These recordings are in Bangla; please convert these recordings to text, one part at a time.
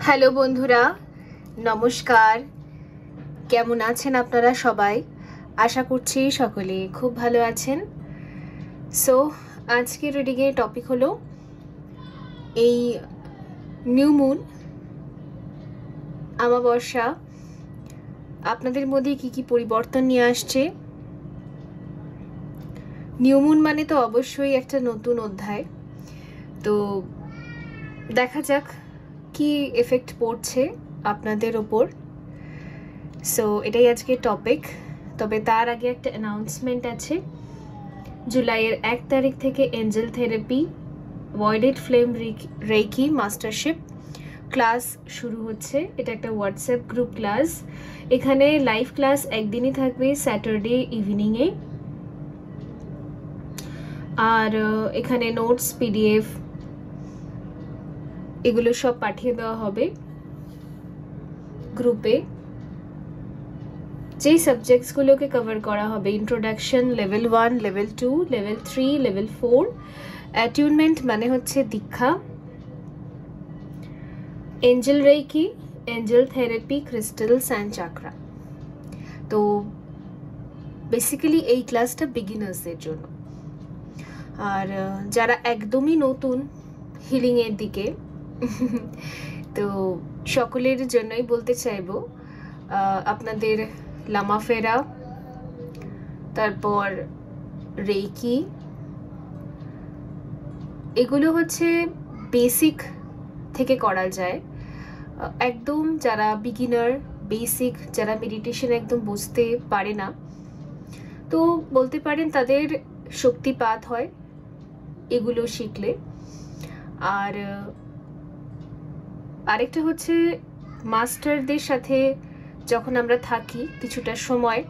হ্যালো বন্ধুরা, নমস্কার। কেমন আছেন আপনারা সবাই? আশা করছি সকলে খুব ভালো আছেন। সো আজকের রিডিংয়ের টপিক হলো এই নিউ মুন, অমাবস্যা আপনাদের মধ্যে কি কি পরিবর্তন নিয়ে আসছে। নিউ মুন মানে তো অবশ্যই একটা নতুন অধ্যায়। তো দেখা যাক কি এফেক্ট পড়ছে আপনাদের ওপর। সো এটাই আজকের টপিক। তবে তার আগে একটা অ্যানাউন্সমেন্ট আছে। জুলাইয়ের 1 তারিখ থেকে angel therapy violet flame reiki mastership class শুরু হচ্ছে। এটা একটা হোয়াটসঅ্যাপ গ্রুপ ক্লাস। এখানে লাইভ ক্লাস একদিনই থাকবে, স্যাটারডে ইভিনিংয়ে। আর এখানে নোটস, পিডিএফ এগুলো সব পাঠিয়ে দেওয়া হবে গ্রুপে। যেই সাবজেক্টসগুলোকে কভার করা হবে: introduction, level 1, level 2, level 3, level 4, attunement মানে হচ্ছে দীক্ষা, angel reiki, angel therapy, crystals and chakra. তো বেসিক্যালি এই ক্লাসটা বিগিনার্সদের জন্য। আর যারা একদমই নতুন হিলিংয়ের দিকে তো সকলের জন্যই বলতে চাইবো, আপনাদের লামাফেরা, তারপর রেকি, এগুলো হচ্ছে বেসিক থেকে করা যায়। একদম যারা বিগিনার, বেসিক যারা মেডিটেশন একদম বুঝতে পারে না, তো বলতে পারেন তাদের শক্তিপাত হয় এগুলো শিখলে। আর আরেকটা হচ্ছে, মাস্টারদের সাথে যখন আমরা থাকি কিছুটা সময়,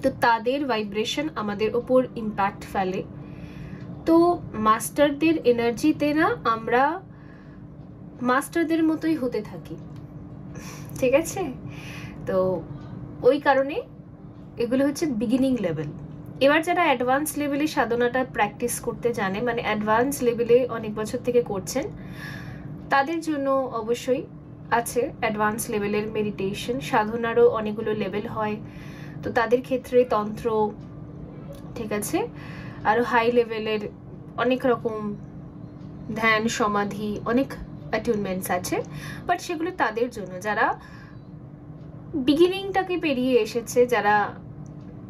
তো তাদের ভাইব্রেশন আমাদের ওপর ইম্প্যাক্ট ফেলে। তো মাস্টারদের এনার্জিতে না আমরা মাস্টারদের মতোই হতে থাকি, ঠিক আছে? তো ওই কারণে এগুলো হচ্ছে বিগিনিং লেভেল। এবার যারা অ্যাডভান্স লেভেলে সাধনাটা প্র্যাকটিস করতে জানে, মানে অ্যাডভান্স লেভেলে অনেক বছর থেকে করছেন, তাদের জন্য অবশ্যই আছে অ্যাডভান্স লেভেলের মেডিটেশন। সাধনারও অনেকগুলো লেভেল হয়, তো তাদের ক্ষেত্রে তন্ত্র, ঠিক আছে, আরও হাই লেভেলের অনেক রকম ধ্যান, সমাধি, অনেক অ্যাটিউনমেন্টস আছে। বাট সেগুলো তাদের জন্য যারা বিগিনিংটাকে পেরিয়ে এসেছে, যারা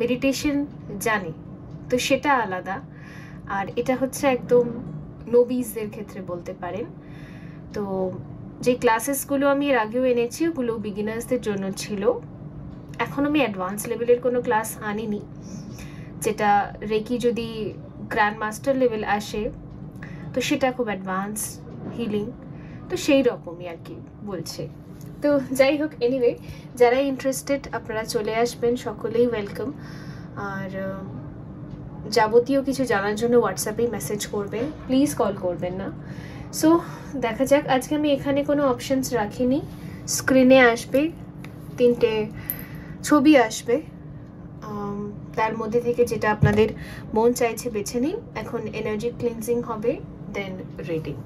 মেডিটেশন জানে, তো সেটা আলাদা। আর এটা হচ্ছে একদম নবিজদের ক্ষেত্রে বলতে পারেন। তো যে ক্লাসেসগুলো আমি এর আগেও এনেছি ওগুলো বিগিনার্সদের জন্য ছিল। এখন আমি অ্যাডভান্স লেভেলের কোনো ক্লাস আনিনি। যেটা রেকি যদি গ্র্যান্ড মাস্টার লেভেল আসে তো সেটা খুব অ্যাডভান্স হিলিং, তো সেই রকমই আর কি বলছে। তো যাই হোক, এনিওয়ে যারা ইন্টারেস্টেড আপনারা চলে আসবেন, সকলেই ওয়েলকাম। আর যাবতীয় কিছু জানার জন্য হোয়াটসঅ্যাপেই মেসেজ করবেন, প্লিজ কল করবেন না। সো দেখা যাক। আজকে আমি এখানে কোনো অপশানস রাখিনি। স্ক্রিনে আসবে 3টে ছবি আসবে, তার মধ্যে থেকে যেটা আপনাদের মন চাইছে বেছে নিন। এখন এনার্জি ক্লিনজিং হবে, দেন রিডিং।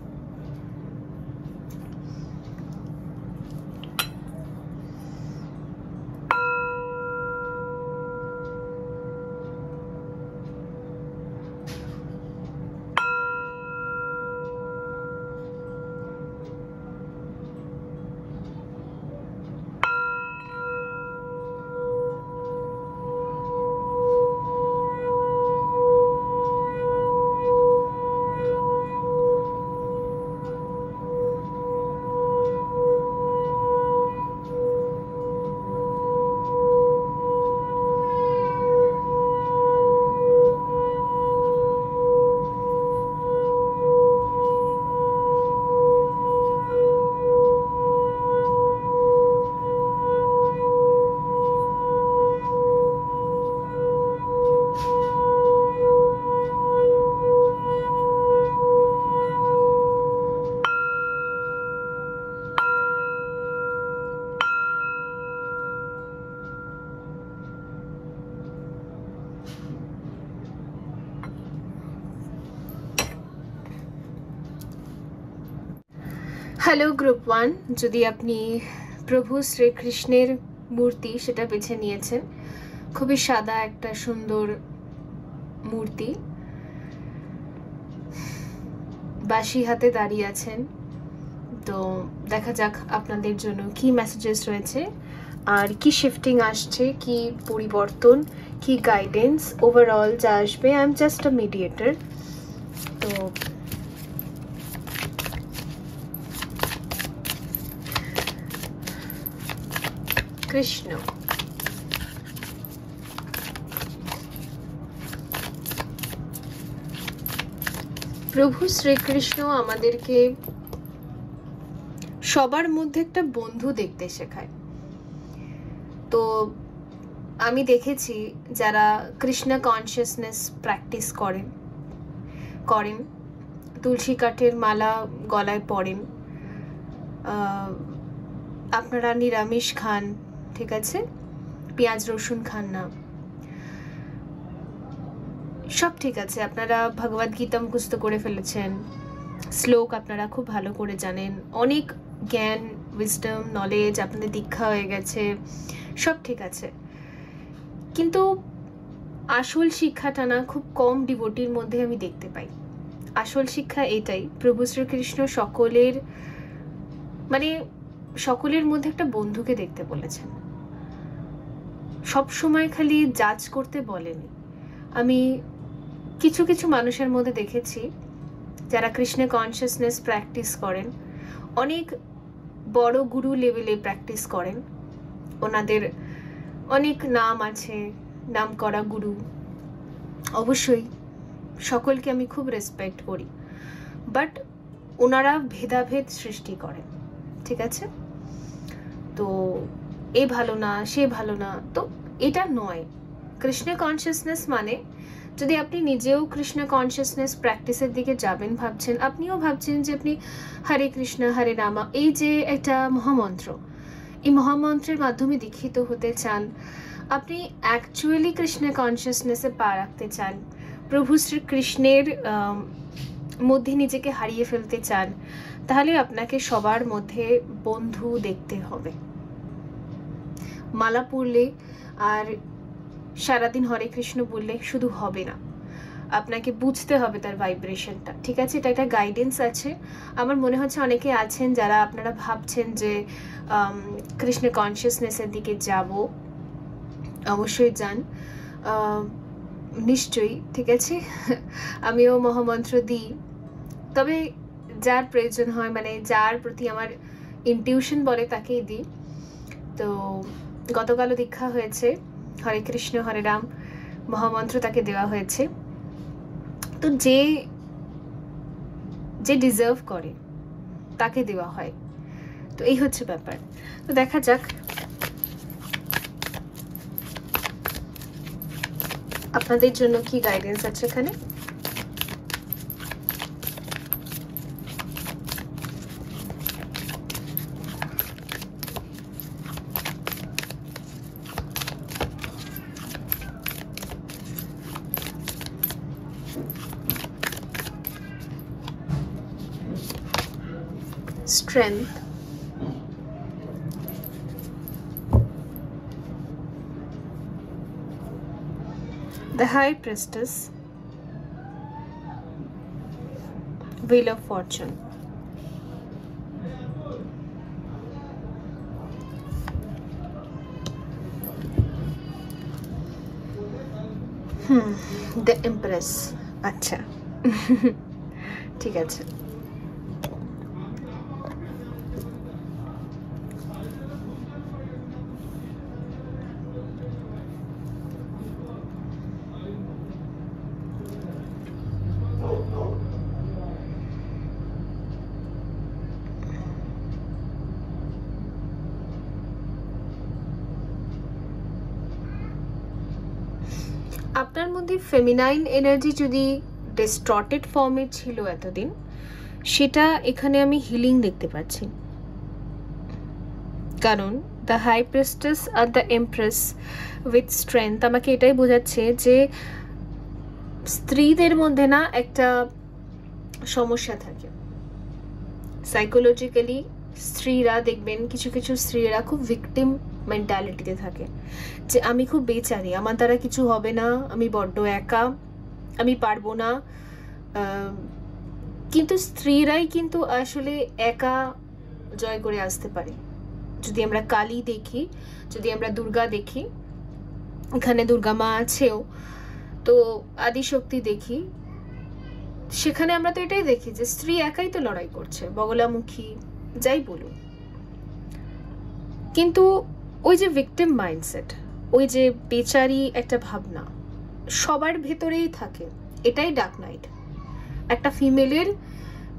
হ্যালো গ্রুপ 1, যদি আপনি প্রভু শ্রীকৃষ্ণের মূর্তি সেটা বেছে নিয়েছেন, খুবই সাদা একটা সুন্দর মূর্তি, বাঁশি হাতে দাঁড়িয়ে আছেন, তো দেখা যাক আপনাদের জন্য কি মেসেজেস রয়েছে আর কি শিফটিং আসছে, কি পরিবর্তন, কি গাইডেন্স ওভারঅল যা আসবে। I am just a mediator. তো কৃষ্ণ, প্রভু শ্রীকৃষ্ণ আমাদেরকে সবার মধ্যে একটা বন্ধু দেখতে শেখায়। তো আমি দেখেছি যারা কৃষ্ণ কনসিয়াসনেস প্র্যাকটিস করেন, তুলসী কাঠের মালা গলায় পরেন, আপনারা নিরামিষ খান, ঠিক আছে, পেঁয়াজ রসুন খান না, সব ঠিক আছে, আপনারা ভগবদ গীতা মুখস্থ করে ফেলেছেন, শ্লোক আপনারা খুব ভালো করে জানেন, অনেক জ্ঞান, উইজডম, নলেজ আপনাদের দীক্ষা হয়ে গেছে, সব ঠিক আছে, কিন্তু আসল শিক্ষাটা না খুব কম ডিভোটির মধ্যে আমি দেখতে পাই। আসল শিক্ষা এটাই, প্রভু শ্রীকৃষ্ণ সকলের মধ্যে একটা বন্ধুকে দেখতে বলেছেন, সব সময় খালি জাজ করতে বলেনি। আমি কিছু কিছু মানুষের মধ্যে দেখেছি যারা কৃষ্ণ কনসিয়াসনেস প্র্যাকটিস করেন, অনেক বড় গুরু লেভেলে প্র্যাকটিস করেন, ওনাদের অনেক নাম আছে, নাম করা গুরু, অবশ্যই সকলকে আমি খুব রেসপেক্ট করি, বাট ওনারা ভেদাভেদ সৃষ্টি করেন, ঠিক আছে, তো এ ভালো না, সে ভালো না, তো এটা নয়। কৃষ্ণ কনসিয়াসনেস মানে, যদি আপনি নিজেও কৃষ্ণ কনসিয়াসনেস প্র্যাকটিসের দিকে যাবেন ভাবছেন, আপনিও ভাবছেন যে আপনি হরে কৃষ্ণ হরে রামা, এই যে একটা মহামন্ত্র, এই মহামন্ত্রের মাধ্যমে দীক্ষিত হতে চান, আপনি অ্যাকচুয়ালি কৃষ্ণ কনসিয়াসনেসে পা রাখতে চান, প্রভু শ্রীকৃষ্ণের মধ্যে নিজেকে হারিয়ে ফেলতে চান, তাহলে আপনাকে সবার মধ্যে বন্ধু দেখতে হবে। মালা পরলে আর সারাদিন হরে কৃষ্ণ বললে শুধু হবে না, আপনাকে বুঝতে হবে তার ভাইব্রেশনটা, ঠিক আছে, এটা একটা গাইডেন্স আছে। আমার মনে হচ্ছে অনেকে আছেন যারা আপনারা ভাবছেন যে কৃষ্ণ কনসিয়াসনেসের দিকে যাব, অবশ্যই যান, নিশ্চয়ই, ঠিক আছে, আমিও মহামন্ত্র দিই, তবে যার প্রয়োজন হয়, মানে যার প্রতি আমার ইনটিউশন বলে তাকেই দিই। তো গতকালও দীক্ষা হয়েছে, হরে কৃষ্ণ হরে রাম মহামন্ত্র তাকে দেওয়া হয়েছে, তো যে ডিজার্ভ করে তাকে দেওয়া হয়, তো এই হচ্ছে ব্যাপার। তো দেখা যাক আপনাদের জন্য কি গাইডেন্স আছে এখানে। Strength, the High Priestess, Wheel of Fortune, The Empress, আচ্ছা ঠিক আছে। আপনার মধ্যে ফেমিনাইন এনার্জি যদি ডিস্টর্টেড ফর্মে ছিল এতদিন, সেটা এখানে আমি হিলিং দেখতে পাচ্ছি, কারণ দ্য হাই প্রিস্টেস আর দ্য এমপ্রেস উইথ স্ট্রেংথ আমাকে এটাই বোঝাচ্ছে যে স্ত্রীদের মধ্যে না একটা সমস্যা থাকে, সাইকোলজিক্যালি স্ত্রীরা দেখবেন, কিছু কিছু স্ত্রীরা খুব ভিকটিম মেন্টালিটিতে থাকে, যে আমি খুব বেচারি, আমার দ্বারা কিছু হবে না, আমি বড্ড একা, আমি পারবো না। কিন্তু স্ত্রীরাই কিন্তু আসলে একা জয় করে আসতে পারে। যদি আমরা কালী দেখি, যদি আমরা দুর্গা দেখি, এখানে দুর্গা মা আছেও, তো আদিশক্তি দেখি, সেখানে আমরা তো এটাই দেখি যে স্ত্রী একাই তো লড়াই করছে, বগলামুখী যাই বলুন। কিন্তু ওই যে ভিকটিম মাইন্ডসেট, ওই যে বেচারি একটা ভাবনা সবার ভেতরেই থাকে। এটাই ডার্ক নাইট। একটা ফিমেলের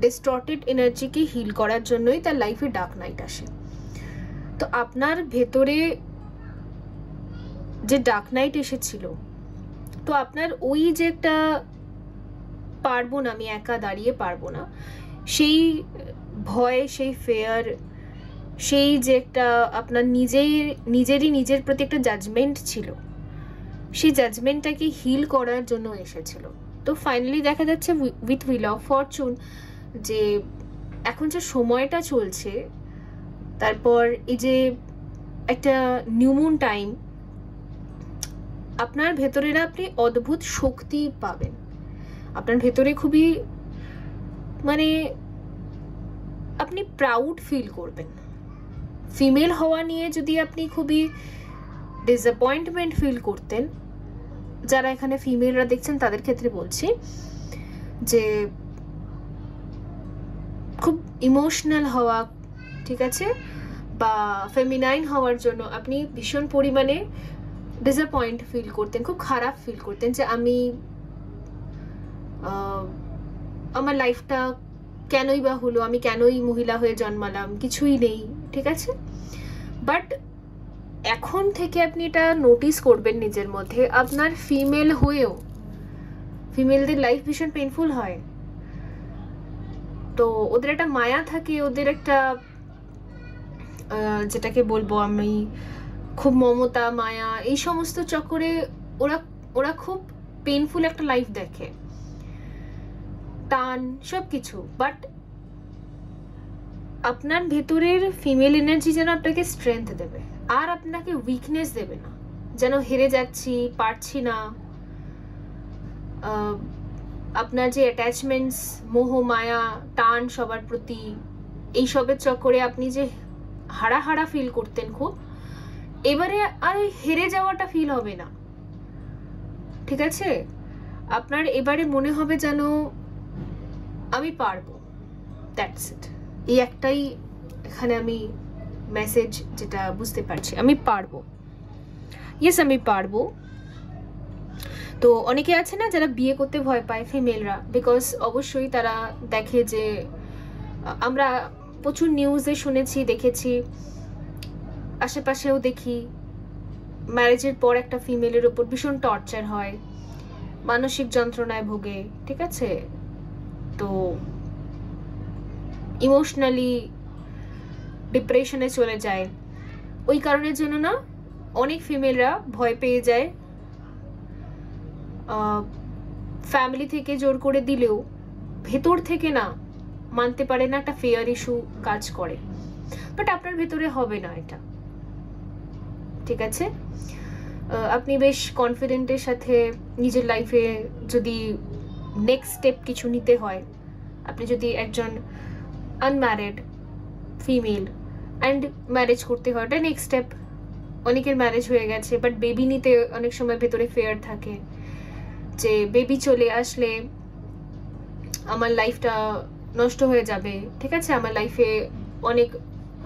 ডিস্টর্টেড এনার্জিকে হিল করার জন্যই তার লাইফে ডার্ক নাইট আসে। তো আপনার ভেতরে যে ডার্ক নাইট এসেছিল, তো আপনার ওই যে একটা পারবো না, আমি একা দাঁড়িয়ে পারবো না, সেই ভয়, সেই ফেয়ার, সেই যে একটা আপনার নিজের প্রতি একটা জাজমেন্ট ছিল, সেই জাজমেন্টটাকে হিল করার জন্য এসেছিল। তো ফাইনালি দেখা যাচ্ছে উইথ হুইল অফ ফরচুন যে এখন যে সময়টা চলছে, তারপর এই যে একটা নিউমুন টাইম, আপনার ভেতরে না আপনি অদ্ভুত শক্তি পাবেন। আপনার ভেতরে খুবই মানে আপনি প্রাউড ফিল করবেন। ফিমেল হওয়া নিয়ে যদি আপনি খুবই ডিসঅ্যাপয়েন্টমেন্ট ফিল করতেন, যারা এখানে ফিমেলরা দেখছেন তাদের ক্ষেত্রে বলছি, যে খুব ইমোশনাল হওয়া, ঠিক আছে, বা ফেমিনাইন হওয়ার জন্য আপনি ভীষণ পরিমাণে ডিসঅ্যাপয়েন্ট ফিল করতেন, খুব খারাপ ফিল করতেন যে আমি আমার লাইফটা কেনই বা হলো, আমি কেনই মহিলা হয়ে জন্মালাম, কিছুই নেই, ঠিক আছে। বাট এখন থেকে আপনি এটা নোটিস করবেন নিজের মধ্যে, আপনার ফিমেল হয়েও ফিমেলদের লাইফ ভীষণ পেইনফুল হয়। তো ওদের একটা মায়া থাকে, ওদের একটা যেটাকে বলবো আমি, খুব মমতা, মায়া, এই সমস্ত চক্করে ওরা খুব পেইনফুল একটা লাইফ দেখে, টান সব কিছু। বাট আপনার ভেতরের ফিমেল এনার্জি যেন আপনাকে স্ট্রেংথ দেবে, আর আপনাকে উইকনেস দেবে না, যেন হেরে যাচ্ছি, পারছি না। আপনার যে অ্যাটাচমেন্টস, মোহ, মায়া, টান সবার প্রতি, এইসবের চক্করে আপনি যে হারা ফিল করতেন খুব, এবারে আর হেরে যাওয়াটা ফিল হবে না, ঠিক আছে। আপনার এবারে মনে হবে যেন আমি পারবো, দ্যাটস ইট। এই একটাই এখানে আমি মেসেজ যেটা বুঝতে পারছি, আমি পারবো, ইয়েস আমি পারবো। তো অনেকে আছে না যারা বিয়ে করতে ভয় পায় ফিমেলরা, বিকজ অবশ্যই তারা দেখে যে আমরা প্রচুর নিউজে শুনেছি, দেখেছি, আশেপাশেও দেখি, ম্যারেজের পর একটা ফিমেলের ওপর ভীষণ টর্চার হয়, মানসিক যন্ত্রণায় ভোগে, ঠিক আছে, তো ইমোশনালি ডিপ্রেশনে চলে যায়। ওই কারণের জন্য না অনেক ফিমেলরা ভয় পেয়ে যায়, ফ্যামিলি থেকে জোর করে দিলেও ভেতর থেকে না মানতে পারে না, একটা ফেয়ার ইস্যু কাজ করে। বাট আপনার ভেতরে হবে না এটা, ঠিক আছে। আপনি বেশ কনফিডেন্টের সাথে নিজের লাইফে যদি নেক্সট স্টেপ কিছু নিতে হয়, আপনি যদি একজন আনম্যারিড ফিমেল অ্যান্ড ম্যারেজ করতে হয়, ওটা নেক্সট স্টেপ। অনেকের ম্যারেজ হয়ে গেছে, বাট বেবি নিতে অনেক সময় ভেতরে ফেয়ার থাকে, যে বেবি চলে আসলে আমার লাইফটা নষ্ট হয়ে যাবে, ঠিক আছে, আমার লাইফে অনেক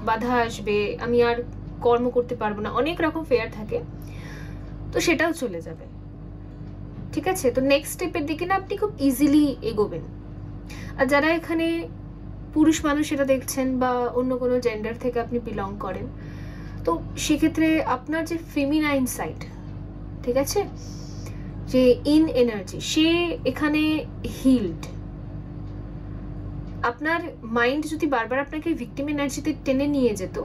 বাধা আসবে, আমি আর কর্ম করতে পারবো না, অনেক রকম ফেয়ার থাকে, তো সেটাও চলে যাবে, ঠিক আছে। তো নেক্সট স্টেপের দিকে না আপনি খুব ইজিলি এগোবেন। আর যারা এখানে পুরুষ মানুষ এটা দেখছেন, বা অন্য কোনো জেন্ডার থেকে আপনি বিলং করেন, তো সেক্ষেত্রে আপনার যে ফেমিনাইন সাইড, ঠিক আছে, যে ইন এনার্জি, সে এখানে হিলড। আপনার মাইন্ড যদি বারবার আপনাকে ভিকটিম এনার্জিতে টেনে নিয়ে যেত,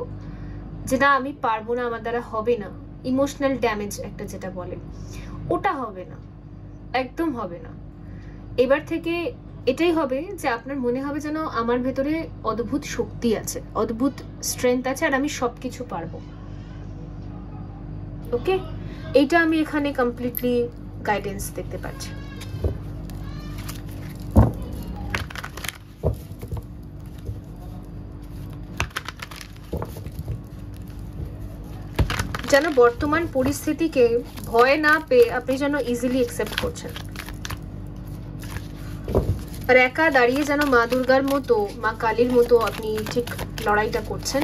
যে না আমি পারবো না, আমার দ্বারা হবে না, ইমোশনাল ড্যামেজ একটা যেটা বলে, ওটা হবে না, একদম হবে না। এবার থেকে এটাই হবে যে আপনার মনে হবে যেন আমার ভেতরে অদ্ভুত শক্তি আছে, অদ্ভুত স্ট্রেংথ আছে, আর আমি সবকিছু পারবো। ওকে, এইটা আমি এখানে কমপ্লিটলি গাইডেন্স দেখতে পাচ্ছি। যেন বর্তমান পরিস্থিতিকে ভয় না পেয়ে আপনি যেন ইজিলি অ্যাকসেপ্ট করছেন, আর একা দাঁড়িয়ে যেন মা দুর্গার মতো, মা কালীর মতো আপনি ঠিক লড়াইটা করছেন।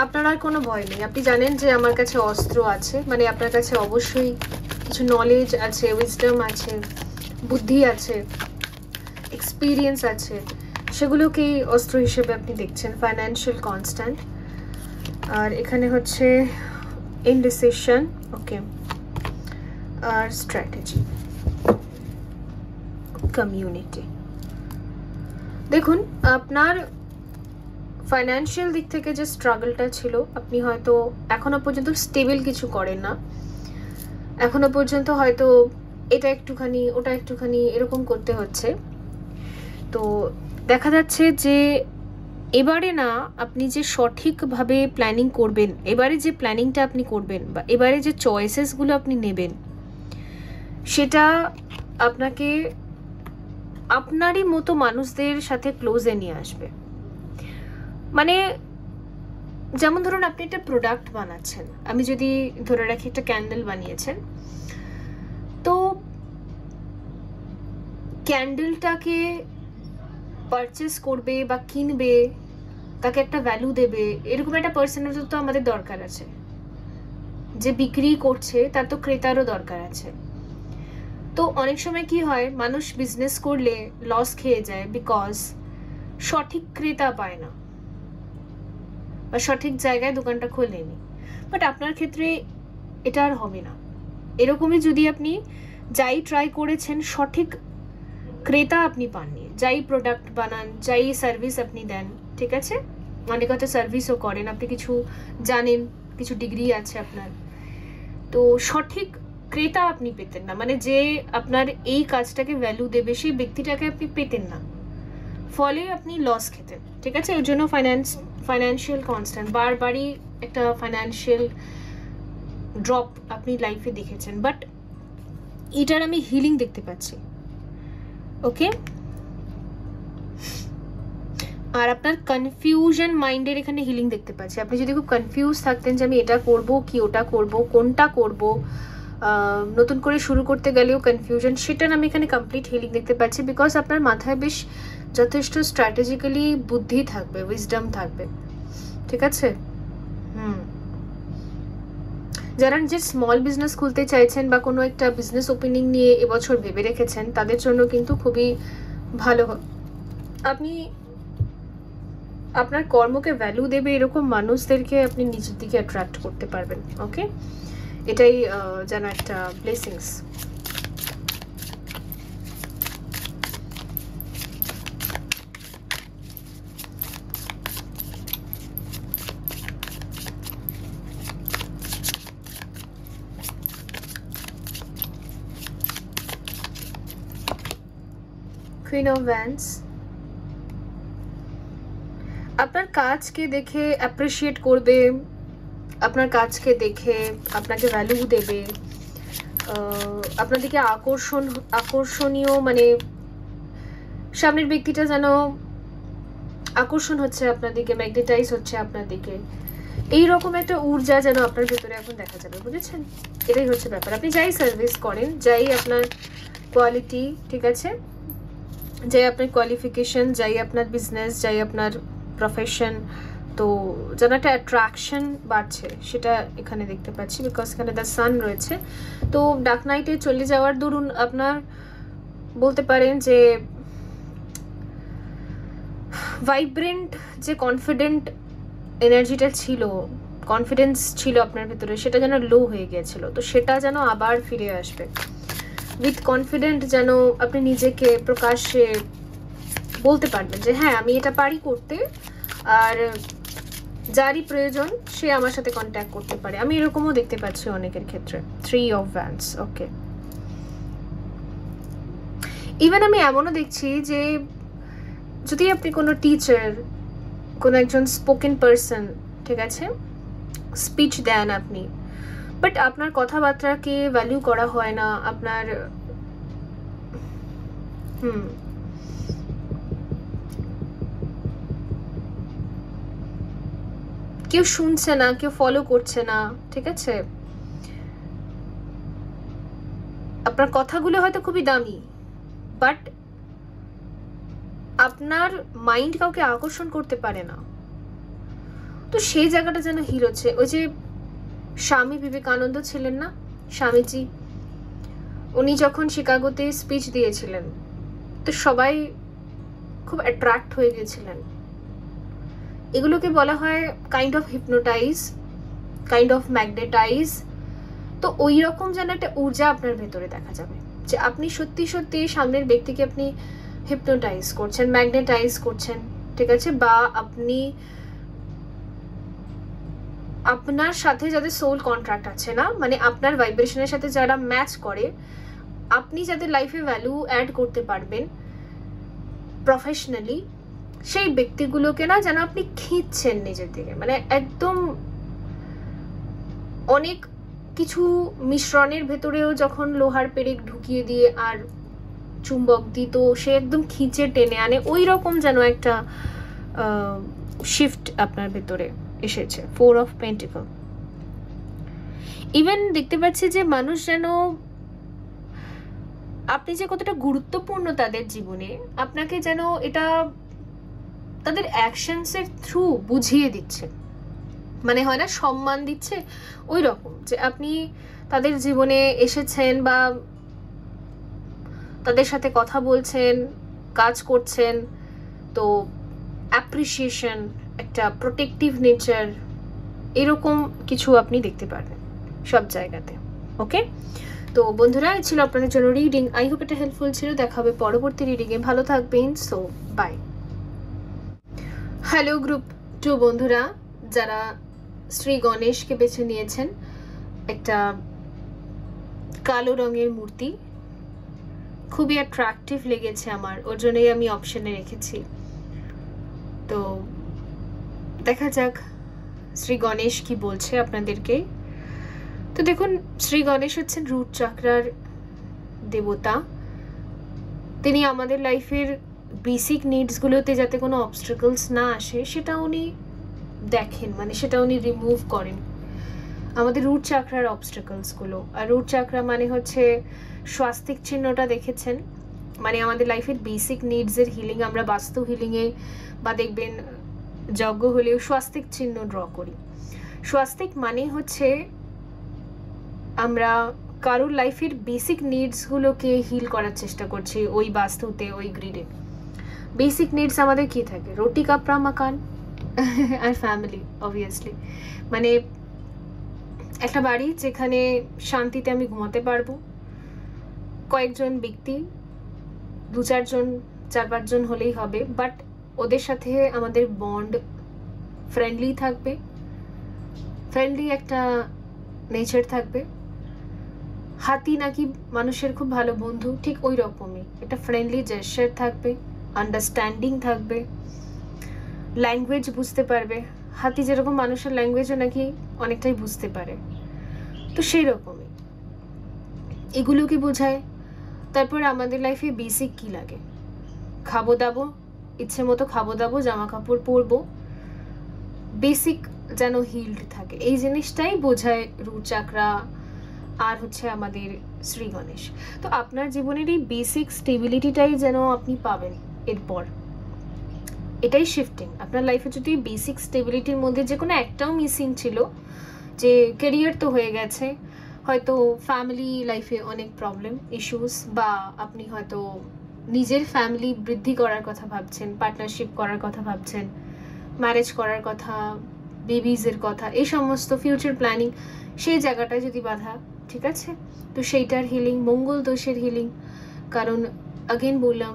আপনার আর কোনো ভয় নেই, আপনি জানেন যে আমার কাছে অস্ত্র আছে, মানে আপনার কাছে অবশ্যই কিছু নলেজ আছে, উইজডম আছে, বুদ্ধি আছে, এক্সপিরিয়েন্স আছে, সেগুলোকেই অস্ত্র হিসেবে আপনি দেখছেন। ফাইন্যান্সিয়াল কনস্ট্যান্ট, আর এখানে হচ্ছে ইনডিসিশন, ওকে, আর স্ট্র্যাটেজি, কমিউনিটি। দেখুন, আপনার ফাইন্যান্সিয়াল দিক থেকে যে স্ট্রাগলটা ছিল, আপনি হয়তো এখনো পর্যন্ত স্টেবল কিছু করেন না, এখনো পর্যন্ত হয়তো এটা একটুখানি ওটা একটুখানি এরকম করতে হচ্ছে। তো দেখা যাচ্ছে যে এবারে না আপনি যে সঠিকভাবে প্ল্যানিং করবেন, এবারে যে প্ল্যানিংটা আপনি করবেন বা এবারে যে চয়েসেসগুলো আপনি নেবেন, সেটা আপনাকে আপনারই মতো মানুষদের সাথে ক্লোজে নিয়ে আসবে। মানে যেমন ধরুন আপনি একটা প্রোডাক্ট বানাচ্ছেন, আমি যদি ধরে রাখি একটা ক্যান্ডেল বানিয়েছেন, তো ক্যান্ডেলটাকে পারচেস করবে বা কিনবে, তাকে একটা ভ্যালু দেবে, এরকম একটা পার্সনের তো আমাদের দরকার আছে। যে বিক্রি করছে তার তো ক্রেতারও দরকার আছে। তো অনেক সময় কি হয়, মানুষ বিজনেস করলে লস খেয়ে যায় বিকজ সঠিক ক্রেতা পায় না বা সঠিক জায়গায় দোকানটা খোলেনি। বাট আপনার ক্ষেত্রে এটা আর হবে না। এরকমই যদি আপনি যাই ট্রাই করেছেন, সঠিক ক্রেতা আপনি পাননি, যাই প্রোডাক্ট বানান, যাই সার্ভিস আপনি দেন, ঠিক আছে, অনেক হয়তো সার্ভিসও করেন, আপনি কিছু জানেন, কিছু ডিগ্রি আছে আপনার, তো সঠিক ক্রেতা আপনি পেতেন না, মানে যে আপনার এই কাজটাকে ভ্যালু দেবে সেই ব্যক্তিটাকে আপনি পেতেন না, ফলে আপনি লস খেতেন, ঠিক আছে। ওর জন্য ফাইন্যান্সিয়াল কনস্ট্যান্ট, বারবারই একটা ফাইন্যান্সিয়াল ড্রপ আপনি লাইফে দেখেছেন, বাট এটার আমি হিলিং দেখতে পাচ্ছি, ওকে। আর আপনার কনফিউশন মাইন্ডের এখানে হিলিং দেখতে পাচ্ছি। আপনি যদি খুব কনফিউজ থাকতেন যে আমি এটা করব কি ওটা করব, কোনটা করব, নতুন করে শুরু করতে গেলেও কনফিউশন, সেটার আমি এখানে কমপ্লিট হিলিং দেখতে পাচ্ছি, বিকজ আপনার মাথায় বেশ যথেষ্ট স্ট্র্যাটেজিক্যালি বুদ্ধি থাকবে, উইজডম থাকবে, ঠিক আছে। যারা যে স্মল বিজনেস খুলতে চাইছেন বা কোনো একটা বিজনেস ওপেনিং নিয়ে এবছর ভেবে রেখেছেন, তাদের জন্য কিন্তু খুবই ভালো। আপনি আপনার কর্মকে ভ্যালু দেবে এরকম মানুষদেরকে আপনি নিজের দিকে অ্যাট্রাক্ট করতে পারবেন, ওকে। এটাই যেন একটা ব্লেসিংস। কুইন অফ ওয়ান্স, আপনার কাজকে দেখে অ্যাপ্রিসিয়েট করবে, আপনার কাজকে দেখে আপনাকে ভ্যালু দেবে, আপনার দিকে আকর্ষণীয়, মানে সামনের ব্যক্তিটা যেন আকর্ষণ হচ্ছে আপনার দিকে, ম্যাগনেটাইজ হচ্ছে আপনার দিকে, এইরকম একটা ঊর্জা যেন আপনার ভেতরে এখন দেখা যাবে, বুঝেছেন। এটাই হচ্ছে ব্যাপার। আপনি যাই সার্ভিস করেন, যাই আপনার কোয়ালিটি, ঠিক আছে, যাই আপনার কোয়ালিফিকেশন, যাই আপনার বিজনেস, যাই আপনার প্রফেশন, তো যেন একটা অ্যাট্রাকশন বাড়ছে, সেটা এখানে দেখতে পাচ্ছি, বিকজ এখানে দ্য সান রয়েছে। তো ডার্ক নাইটে চলে যাওয়ার দরুন আপনার বলতে পারেন যে ভাইব্রেন্ট যে কনফিডেন্ট এনার্জিটা ছিল, কনফিডেন্স ছিল আপনার ভেতরে, সেটা যেন লো হয়ে গিয়েছিল, তো সেটা যেন আবার ফিরে আসবে। উইথ কনফিডেন্ট যেন আপনি নিজেকে প্রকাশ্যে বলতে পারবেন যে হ্যাঁ আমি এটা পারি করতে, আর যারই প্রয়োজন সে আমার সাথে কন্ট্যাক্ট করতে পারে। আমি এরকমও দেখতে পাচ্ছি অনেকের ক্ষেত্রে। 3 of Wands, ওকে। ইভেন আমি এমনও দেখছি যে যদি আপনি কোনো টিচার, কোনো একজন স্পোকেন পারসন, ঠিক আছে, স্পিচ দেন আপনি, বাট আপনার কথাবার্তাকে ভ্যালু করা হয় না, আপনার কেউ শুনছে না, কেউ ফলো করছে না, ঠিক আছে, আপনার কথাগুলো হয়তো খুবই দামি, বাট আপনার মাইন্ড কাউকে আকর্ষণ করতে পারে না, তো সেই জায়গাটা যেন হিল হচ্ছে। ওই যে স্বামী বিবেকানন্দ ছিলেন না, স্বামীজি, উনি যখন শিকাগোতে স্পিচ দিয়েছিলেন তো সবাই খুব অ্যাট্রাক্ট হয়ে গিয়েছিলেন। এগুলোকে বলা হয় kind of hypnotize, kind of magnetize. তো ওই রকম যেন একটা ঊর্জা আপনার ভেতরে দেখা যাবে যে আপনি সত্যি সত্যি সামনের ব্যক্তিকে আপনি হিপনোটাইজ করছেন, ম্যাগনেটাইজ করছেন, ঠিক আছে, বা আপনি আপনার সাথে যাদের সোল কন্ট্রাক্ট আছে না, মানে আপনার ভাইব্রেশনের সাথে যারা ম্যাচ করে, আপনি যাদের লাইফে ভ্যালু অ্যাড করতে পারবেন প্রফেশনালি, সেই ব্যক্তিগুলোকে না যেন আপনি খিঁচছেন নিজের দিকে, মানে একদম অনেক কিছু মিশ্রণের ভেতরেও যখন লোহার পেরেক ঢুকিয়ে দিয়ে আর চুম্বক দিত, সে একদম খিঁচে টেনে আনে, ওই রকম যেন একটা শিফট আপনার ভেতরে এসেছে। 4 অফ পেন্টিকল। ইভেন দেখতে পাচ্ছি যে মানুষ যেন আপনি যে কতটা গুরুত্বপূর্ণ তাদের জীবনে, আপনাকে যেন এটা তাদের অ্যাকশনসের থ্রু বুঝিয়ে দিচ্ছে, মানে হয় না সম্মান দিচ্ছে, ওই রকম যে আপনি তাদের জীবনে এসেছেন বা তাদের সাথে কথা বলছেন, কাজ করছেন, তো অ্যাপ্রিসিয়েশন, একটা প্রোটেক্টিভ নেচার, এরকম কিছু আপনি দেখতে পারবেন সব জায়গাতে। ওকে, তো বন্ধুরা, এই ছিল আপনাদের জন্য রিডিং। আই হোপ এটা হেল্পফুল ছিল। দেখা হবে পরবর্তী রিডিংয়ে। ভালো থাকবেন। So by. হ্যালো গ্রুপ 2 বন্ধুরা, যারা শ্রী গণেশকে বেছে নিয়েছেন, একটা কালো রঙের মূর্তি, খুবই অ্যাট্রাকটিভ লেগেছে আমার, ওর জন্যই আমি অপশনে রেখেছি। তো দেখা যাক শ্রী গণেশ কি বলছে আপনাদেরকে। তো দেখুন, শ্রী গণেশ হচ্ছেন রুট চাকরার দেবতা। তিনি আমাদের লাইফের বেসিক নিডসগুলোতে যাতে কোনো অবস্ট্রাকলস না আসে সেটা উনি দেখেন, মানে সেটা উনি রিমুভ করেন, আমাদের রুট চাকরার অবস্ট্রাকলসগুলো। আর রুট চাকরা মানে হচ্ছে স্বাস্তিক চিহ্নটা দেখেছেন, মানে আমাদের লাইফের বেসিক নিডসের হিলিং আমরা বাস্তু হিলিংয়ে বা দেখবেন যজ্ঞ হলেও স্বাস্তিক চিহ্ন ড্র করি। স্বাস্তিক মানে হচ্ছে আমরা কারোর লাইফের বেসিক নিডসগুলোকে হিল করার চেষ্টা করছি ওই বাস্তুতে, ওই গ্রিডে। বেসিক নিডস আমাদের কি থাকে? রুটি কাপড়া মাকান আর ফ্যামিলি, অবভিয়াসলি, মানে একটা বাড়ি যেখানে শান্তিতে আমি ঘুমাতে পারবো, কয়েকজন ব্যক্তি, 2-4 জন 4-5 জন হলেই হবে, বাট ওদের সাথে আমাদের বন্ড ফ্রেন্ডলি থাকবে, ফ্রেন্ডলি একটা নেচার থাকবে। হাতি নাকি মানুষের খুব ভালো বন্ধু, ঠিক ওই রকমই একটা ফ্রেন্ডলি জেস্চার থাকবে, আন্ডারস্ট্যান্ডিং থাকবে, ল্যাঙ্গুয়েজ বুঝতে পারবে। হাতি যেরকম মানুষের ল্যাঙ্গুয়েজও নাকি অনেকটাই বুঝতে পারে, তো সেই রকমই এগুলোকে বোঝায়। তারপর আমাদের লাইফে বেসিক কি লাগে? খাবো দাবো, ইচ্ছে মতো খাবো দাবো, জামা কাপড় পরবো, বেসিক যেন হিল্ড থাকে, এই জিনিসটাই বোঝায় রুট চাকরা আর হচ্ছে আমাদের শ্রী গণেশ। তো আপনার জীবনের এই বেসিক স্টেবিলিটিটাই যেন আপনি পাবেন এরপর, এটাই শিফটিং আপনার লাইফে। যদি বেসিক স্টেবিলিটির মধ্যে যে কোনো একটাও মিসিং ছিল, যে ক্যারিয়ার তো হয়ে গেছে, হয়তো ফ্যামিলি লাইফে অনেক প্রবলেম ইস্যুস, বা আপনি হয়তো নিজের ফ্যামিলি বৃদ্ধি করার কথা ভাবছেন, পার্টনারশিপ করার কথা ভাবছেন, ম্যারেজ করার কথা, বেবিজের কথা, এই সমস্ত ফিউচার প্ল্যানিং, সেই জায়গাটায় যদি বাধা, ঠিক আছে, তো সেইটার হিলিং, মঙ্গল দোষের হিলিং। কারণ আগেন বললাম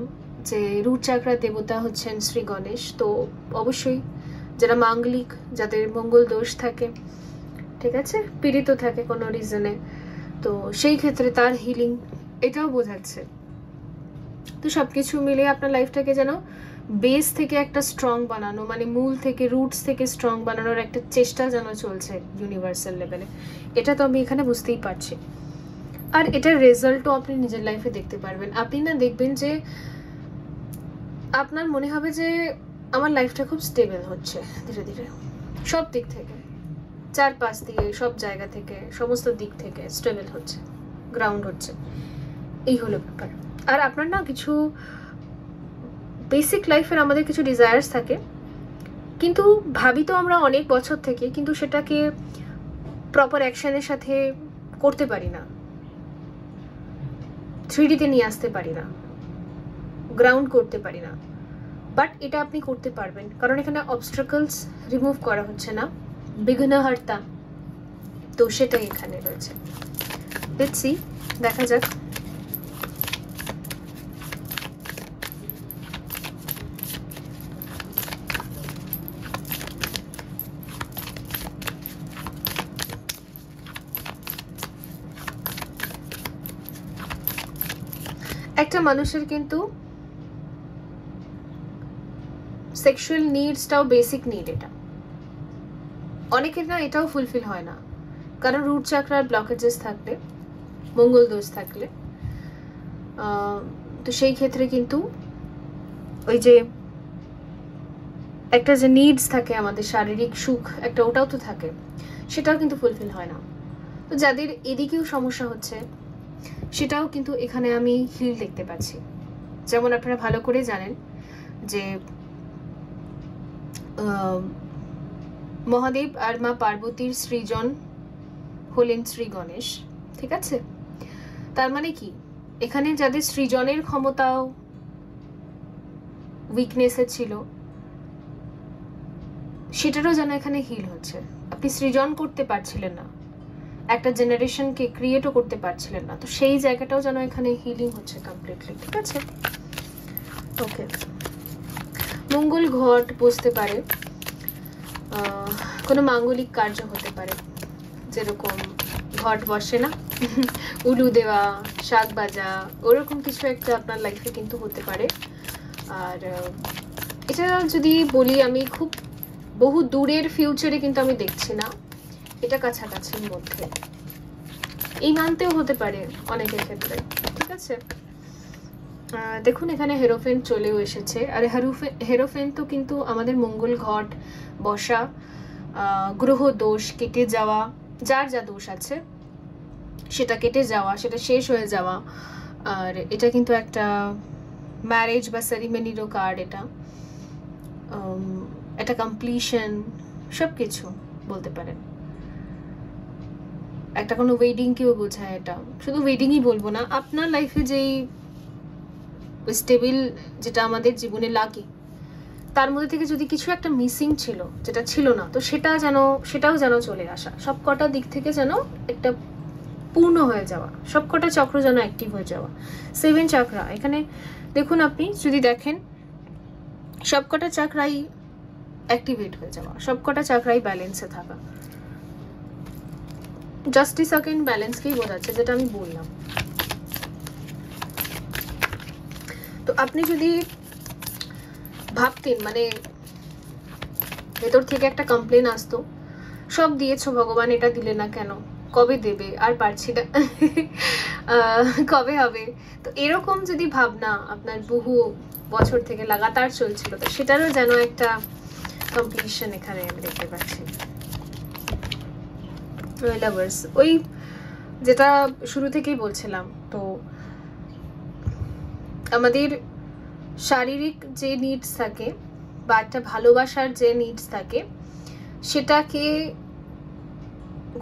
যে রুট চাকরা দেবতা হচ্ছেন শ্রী গণেশ, তো অবশ্যই যারা মাঙ্গলিক, যাদের মঙ্গল দোষ থাকে, ঠিক আছে, পীড়িত থাকে কোনো রিজনে, তো সেই ক্ষেত্রে তার হিলিং এটাও বোঝাচ্ছে। তো সব কিছু মিলে আপনার লাইফটাকে যেন বেস থেকে একটা স্ট্রং বানানো, মানে মূল থেকে, রুটস থেকে স্ট্রং বানানোর একটা চেষ্টা যেন চলছে ইউনিভার্সাল লেভেলে। এটা তো আমি এখানে বুঝতেই পারছি। আর এটার রেজাল্টও আপনি নিজের লাইফে দেখতে পারবেন। আপনি না দেখবেন যে আপনার মনে হবে যে আমার লাইফটা খুব স্টেবল হচ্ছে ধীরে ধীরে, সব দিক থেকে, চারপাশ দিয়ে, সব জায়গা থেকে, সমস্ত দিক থেকে স্টেবল হচ্ছে, গ্রাউন্ড হচ্ছে। এই হলো ব্যাপার। আর আপনার না কিছু বেসিক লাইফের আমাদের কিছু ডিজায়ার্স থাকে, কিন্তু ভাবি তো আমরা অনেক বছর থেকে, কিন্তু সেটাকে প্রপার অ্যাকশনের সাথে করতে পারি না, 3Dতে নিয়ে আসতে পারি না, গ্রাউন্ড করতে পারি না। বাট এটা আপনি করতে পারবেন, কারণ এখানে অবস্ট্রাকলস রিমুভ করা হচ্ছে না, বিঘ্নহর্তা, তো সেটাই এখানে রয়েছে। দেখছি, দেখা যাক। একটা মানুষের কিন্তু সেক্সুয়াল নিডসটাও বেসিক নিড। এটা অনেকের না এটাও ফুলফিল হয় না, কারণ রুট চাকরার ব্লকেজেস থাকলে, মঙ্গল দোষ থাকলে, তো সেই ক্ষেত্রে কিন্তু ওই যে একটা যে নিডস থাকে আমাদের শারীরিক সুখ একটা, ওটাও তো থাকে, সেটাও কিন্তু ফুলফিল হয় না। তো যাদের এদিকেও সমস্যা হচ্ছে সেটাও কিন্তু এখানে আমি হিল দেখতে পাচ্ছি। যেমন আপনারা ভালো করে জানেন যে মহাদেব আর মা পার্বতীর সৃজন হলেন শ্রী গণেশ, ঠিক আছে? তার মানে কি, এখানে যাদের সৃজনের ক্ষমতাও উইকনেসে ছিল, সেটারও যেন এখানে হিল হচ্ছে। আপনি সৃজন করতে পারছিলেন না, একটা জেনারেশনকে ক্রিয়েটও করতে পারছিলেন না, তো সেই জায়গাটাও যেন এখানে হিলিং হচ্ছে কমপ্লিটলি, ঠিক আছে? ওকে, মঙ্গল ঘট বসতে পারে, কোনো মাঙ্গলিক কার্য হতে পারে, যেরকম ঘট বসে না, উলু দেওয়া, শাক বাজা, ওরকম কিছু একটা আপনার লাইফে কিন্তু হতে পারে। আর এটা যদি বলি আমি, খুব বহু দূরের ফিউচারে কিন্তু আমি দেখছি না, এটা কাছাকাছির মধ্যে, এই মানতেও হতে পারে অনেকের ক্ষেত্রে, ঠিক আছে? দেখুন এখানে হেরোফেন চলেও এসেছে। আর হেরোফেন তো কিন্তু আমাদের মঙ্গল ঘট বসা, গ্রহ দোষ কেটে যাওয়া, যার যা দোষ আছে সেটা কেটে যাওয়া, সেটা শেষ হয়ে যাওয়া। আর এটা কিন্তু একটা ম্যারেজ বা সেরিমনিরও কার্ড। এটা একটা কমপ্লিশন, সব কিছু বলতে পারেন। একটা কোনো ওয়েডিংকেও বোঝায়। এটা শুধু ওয়েডিংই বলবো না, আপনার লাইফে যেই স্টেবল যেটা আমাদের জীবনে লাগে, তার মধ্যে থেকে যদি কিছু একটা মিসিং ছিল, যেটা ছিল না, তো সেটাও যেন চলে আসা, সব কটা দিক থেকে যেন একটা পূর্ণ হয়ে যাওয়া, সব কটা চক্র যেন অ্যাক্টিভ হয়ে যাওয়া। 7 চাকরা এখানে দেখুন, আপনি যদি দেখেন সব কটা চাকরাই অ্যাক্টিভেট হয়ে যাওয়া, সব কটা চাকরাই ব্যালেন্সে থাকা। জাস্টিস সেকেন্ড ব্যালেন্সকেই বোঝাচ্ছে, যেটা আমি বললাম। তো আপনি যদি ভাবতেন, মানে ভেতর থেকে একটা কমপ্লেন আসতো, সব দিয়েছো ভগবান, এটা দিলে না কেন, কবে দেবে, আর পারছি না, কবে হবে, তো এরকম যদি ভাবনা আপনার বহু বছর থেকে লাগাতার চলছিল, তো সেটারও যেন একটা কমপ্লিশন এখানে আমি দেখতে পাচ্ছি। লাভার্স, ওই যেটা শুরু থেকেই বলছিলাম, তো আমাদের শারীরিক যে নিডস থাকে বা একটা ভালোবাসার যে নিডস থাকে, সেটাকে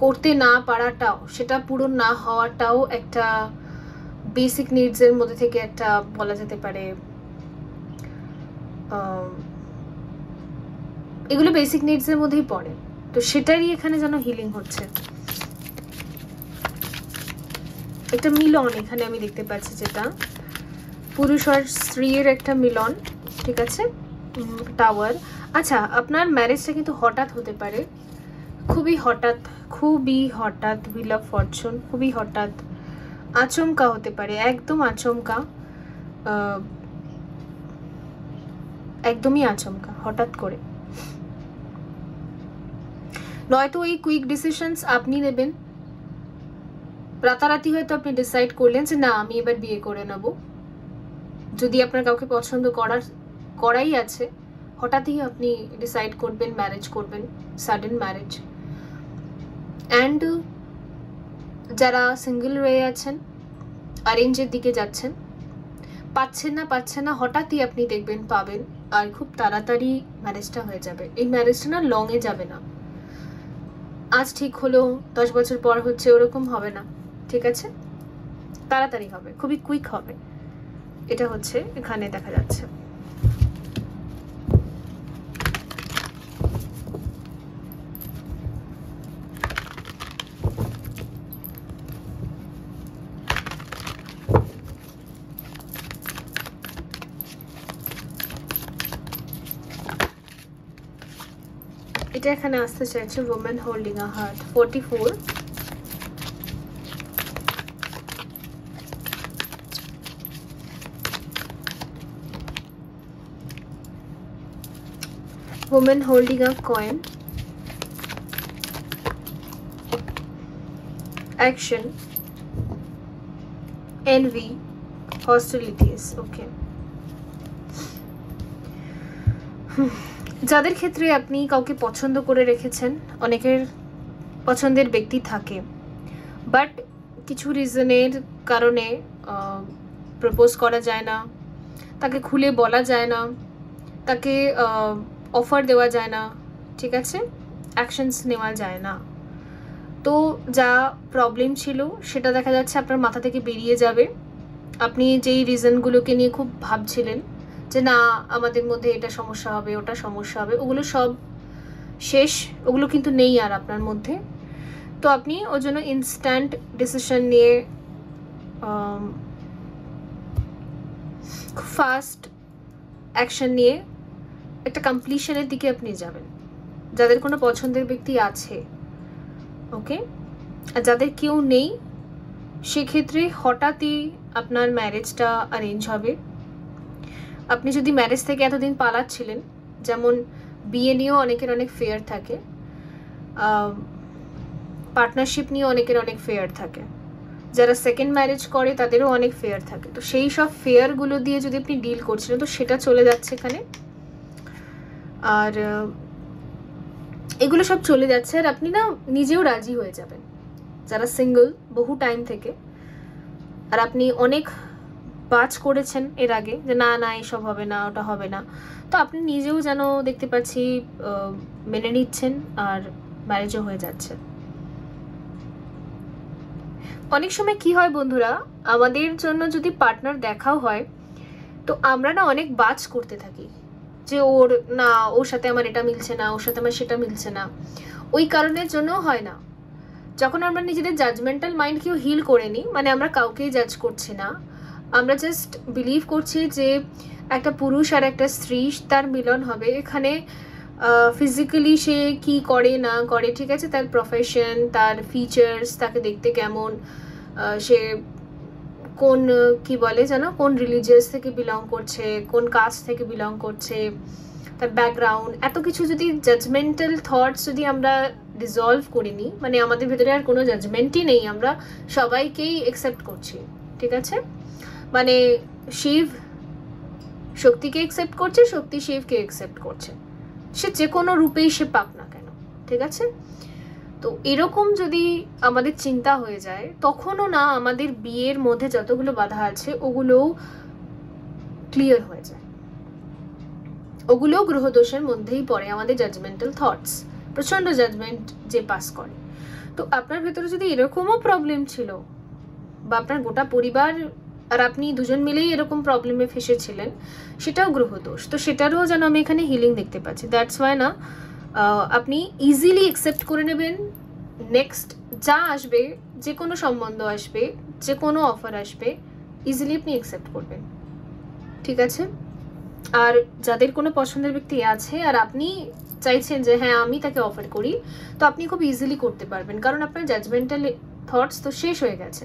করতে না পারাটাও, সেটা পূরণ না হওয়াটাও একটা বেসিক নিডসের মধ্যে থেকে একটা বলা যেতে পারে। এগুলো বেসিক নিডসের মধ্যেই পড়ে, তো সেটারই এখানে যেন হিলিং হচ্ছে। একটা মিলন এখানে আমি দেখতে পাচ্ছি, যেটা পুরুষ আর স্ত্রীর একটা মিলন, ঠিক আছে? টাওয়ার। আচ্ছা, আপনার ম্যারেজটা কিন্তু হঠাৎ হতে পারে, খুবই হঠাৎ, খুবই হঠাৎ, হুইল অফ ফরচুন, খুবই হঠাৎ, আচমকা হতে পারে, একদম আচমকা। একদমই আচমকা, হঠাৎ করে। নয়তো এই কুইক ডিসিশনস আপনি নেবেন, রাতারাতি হয়তো আপনি ডিসাইড করলেন যে না আমি এবার বিয়ে করে নেব। যদি আপনার কাউকে পছন্দ করাই আছে, হঠাৎই আপনি ডিসাইড করবেন ম্যারেজ করবেন, সাডেন ম্যারেজ। অ্যান্ড যারা সিঙ্গেল রয়ে আছেন, অ্যারেঞ্জের দিকে যাচ্ছেন, পাচ্ছেন না, হঠাৎই আপনি দেখবেন পাবেন, আর খুব তাড়াতাড়ি ম্যারেজটা হয়ে যাবে। এই ম্যারেজটা না লংয়ে যাবে না, আজ ঠিক হলো 10 বছর পর হচ্ছে, ওরকম হবে না, ঠিক আছে? তাড়াতাড়ি হবে, খুবই কুইক হবে। এটা হচ্ছে এখানে দেখা যাচ্ছে। এটা এখানে আসতে চাইছে woman holding a heart, 44, woman holding a coin, action, envy, hostilities. ওকে, যাদের ক্ষেত্রে আপনি কাউকে পছন্দ করে রেখেছেন, অনেকের পছন্দের ব্যক্তি থাকে, বাট কিছু রিজনের কারণে প্রপোজ করা যায় না, তাকে খুলে বলা যায় না, তাকে অফার দেওয়া যায় না, ঠিক আছে, অ্যাকশনস নেওয়া যায় না। তো যা প্রবলেম ছিল সেটা দেখা যাচ্ছে আপনার মাথা থেকে বেরিয়ে যাবে। আপনি যেই রিজনগুলোকে নিয়ে খুব ভাবছিলেন যে না আমাদের মধ্যে এটা সমস্যা হবে, ওটা সমস্যা হবে, ওগুলো সব শেষ, ওগুলো কিন্তু নেই আর আপনার মধ্যে। তো আপনি ওর জন্য ইনস্ট্যান্ট ডিসিশন নিয়ে খুব ফাস্ট অ্যাকশন নিয়ে একটা কমপ্লিশনের দিকে আপনি যাবেন। যাদের কোনো পছন্দের ব্যক্তি আছে, ওকে, আর যাদের কেউ নেই, সেক্ষেত্রে হঠাৎই আপনার ম্যারেজটা অ্যারেঞ্জ হবে। আপনি যদি ম্যারেজ থেকে এতদিন পালাচ্ছিলেন, যেমন বিয়ে নিয়েও অনেকের অনেক ফেয়ার থাকে, পার্টনারশিপ নিয়ে অনেকের অনেক ফেয়ার থাকে, যারা সেকেন্ড ম্যারেজ করে তাদেরও অনেক ফেয়ার থাকে। তো সেই সব ফেয়ারগুলো দিয়ে যদি আপনি ডিল করছিলেন, তো সেটা চলে যাচ্ছে এখানে, আর এগুলো সব চলে যাচ্ছে, আর আপনি না নিজেও রাজি হয়ে যাবেন। যারা সিঙ্গল বহু টাইম থেকে, আর আপনি অনেক বাজ করেছেন এর আগে যে না না এসব হবে না, ওটা হবে না, তো আপনি নিজেও যেন দেখতে পাচ্ছি মেনে নিচ্ছেন, আর ম্যারেজও হয়ে যাচ্ছে। অনেক সময় কি হয় বন্ধুরা, আমাদের জন্য যদি পার্টনার দেখাও হয়, তো আমরা না অনেক বাজ করতে থাকি যে ওর সাথে আমার এটা মিলছে না, ওর সাথে আমার সেটা মিলছে না। ওই কারণের জন্য হয় না। যখন আমরা নিজেদের জাজমেন্টাল মাইন্ডকেও হিল করে নিই, মানে আমরা কাউকেই জাজ করছি না, আমরা জাস্ট বিলিভ করছি যে একটা পুরুষ আর একটা স্ত্রী তার মিলন হবে। এখানে ফিজিক্যালি সে কি করে না করে, ঠিক আছে, তার প্রফেশন, তার ফিচার্স, তাকে দেখতে কেমন, সে কোন কি বলে জানো কোন রিলিজিয়াস থেকে বিলং করছে, কোন কাস্ট থেকে বিলং করছে, তার ব্যাকগ্রাউন্ড, এত কিছু যদি জাজমেন্টাল থটস যদি আমরা ডিজলভ করে নিই, মানে আমাদের ভেতরে আর কোনো জাজমেন্টই নেই, আমরা সবাইকেই অ্যাকসেপ্ট করছি, ঠিক আছে, মানে শিব শক্তিকে অ্যাকসেপ্ট করছে, শক্তি শিবকে অ্যাকসেপ্ট করছে, সে যে কোনো রূপেই সে পাক না কেন, ঠিক আছে। তো এরকম যদি আমাদের চিন্তা হয়ে যায়, তখনও না আমাদের বিয়ের মধ্যে যতগুলো বাধা আছে ওগুলোও ক্লিয়ার হয়ে যায়, ওগুলোও গ্রহদোষের মধ্যেই পড়ে। আমাদের জাজমেন্টাল থটস, প্রচন্ড জাজমেন্ট যে পাস করে। তো আপনার ভেতরে যদি এরকমও প্রবলেম ছিল, বা আপনার গোটা পরিবার আর আপনি দুজন মিলেই এরকম প্রবলেমে ফেসেছিলেন, সেটাও গ্রহদোষ। তো সেটারও যেন আমি এখানে হিলিং দেখতে পাচ্ছি। দ্যাটস ওয়াই না আপনি ইজিলি অ্যাকসেপ্ট করে নেবেন নেক্সট যা আসবে, যে কোনো সম্বন্ধ আসবে, যে কোনো অফার আসবে, ইজিলি আপনি অ্যাকসেপ্ট করবেন, ঠিক আছে। আর যাদের কোনো পছন্দের ব্যক্তি আছে আর আপনি চাইছেন যে হ্যাঁ আমি তাকে অফার করি, তো আপনি খুব ইজিলি করতে পারবেন, কারণ আপনার জাজমেন্টাল থটস তো শেষ হয়ে গেছে,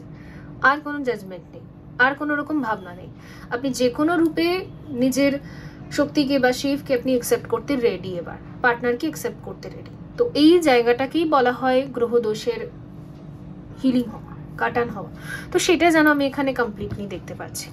আর কোনো জাজমেন্ট নেই, আর কোনো রকম ভাবনা নেই। আপনি যে কোনো রূপে নিজের শক্তিকে বা শিবকে আপনি অ্যাকসেপ্ট করতে রেডি, এবার পার্টনারকে অ্যাকসেপ্ট করতে রেডি। তো এই জায়গাটাকেই বলা হয় গ্রহ দোষের হিলিং হওয়া, কাটান হওয়া। তো সেটা যেন আমি এখানে কমপ্লিটলি দেখতে পাচ্ছি।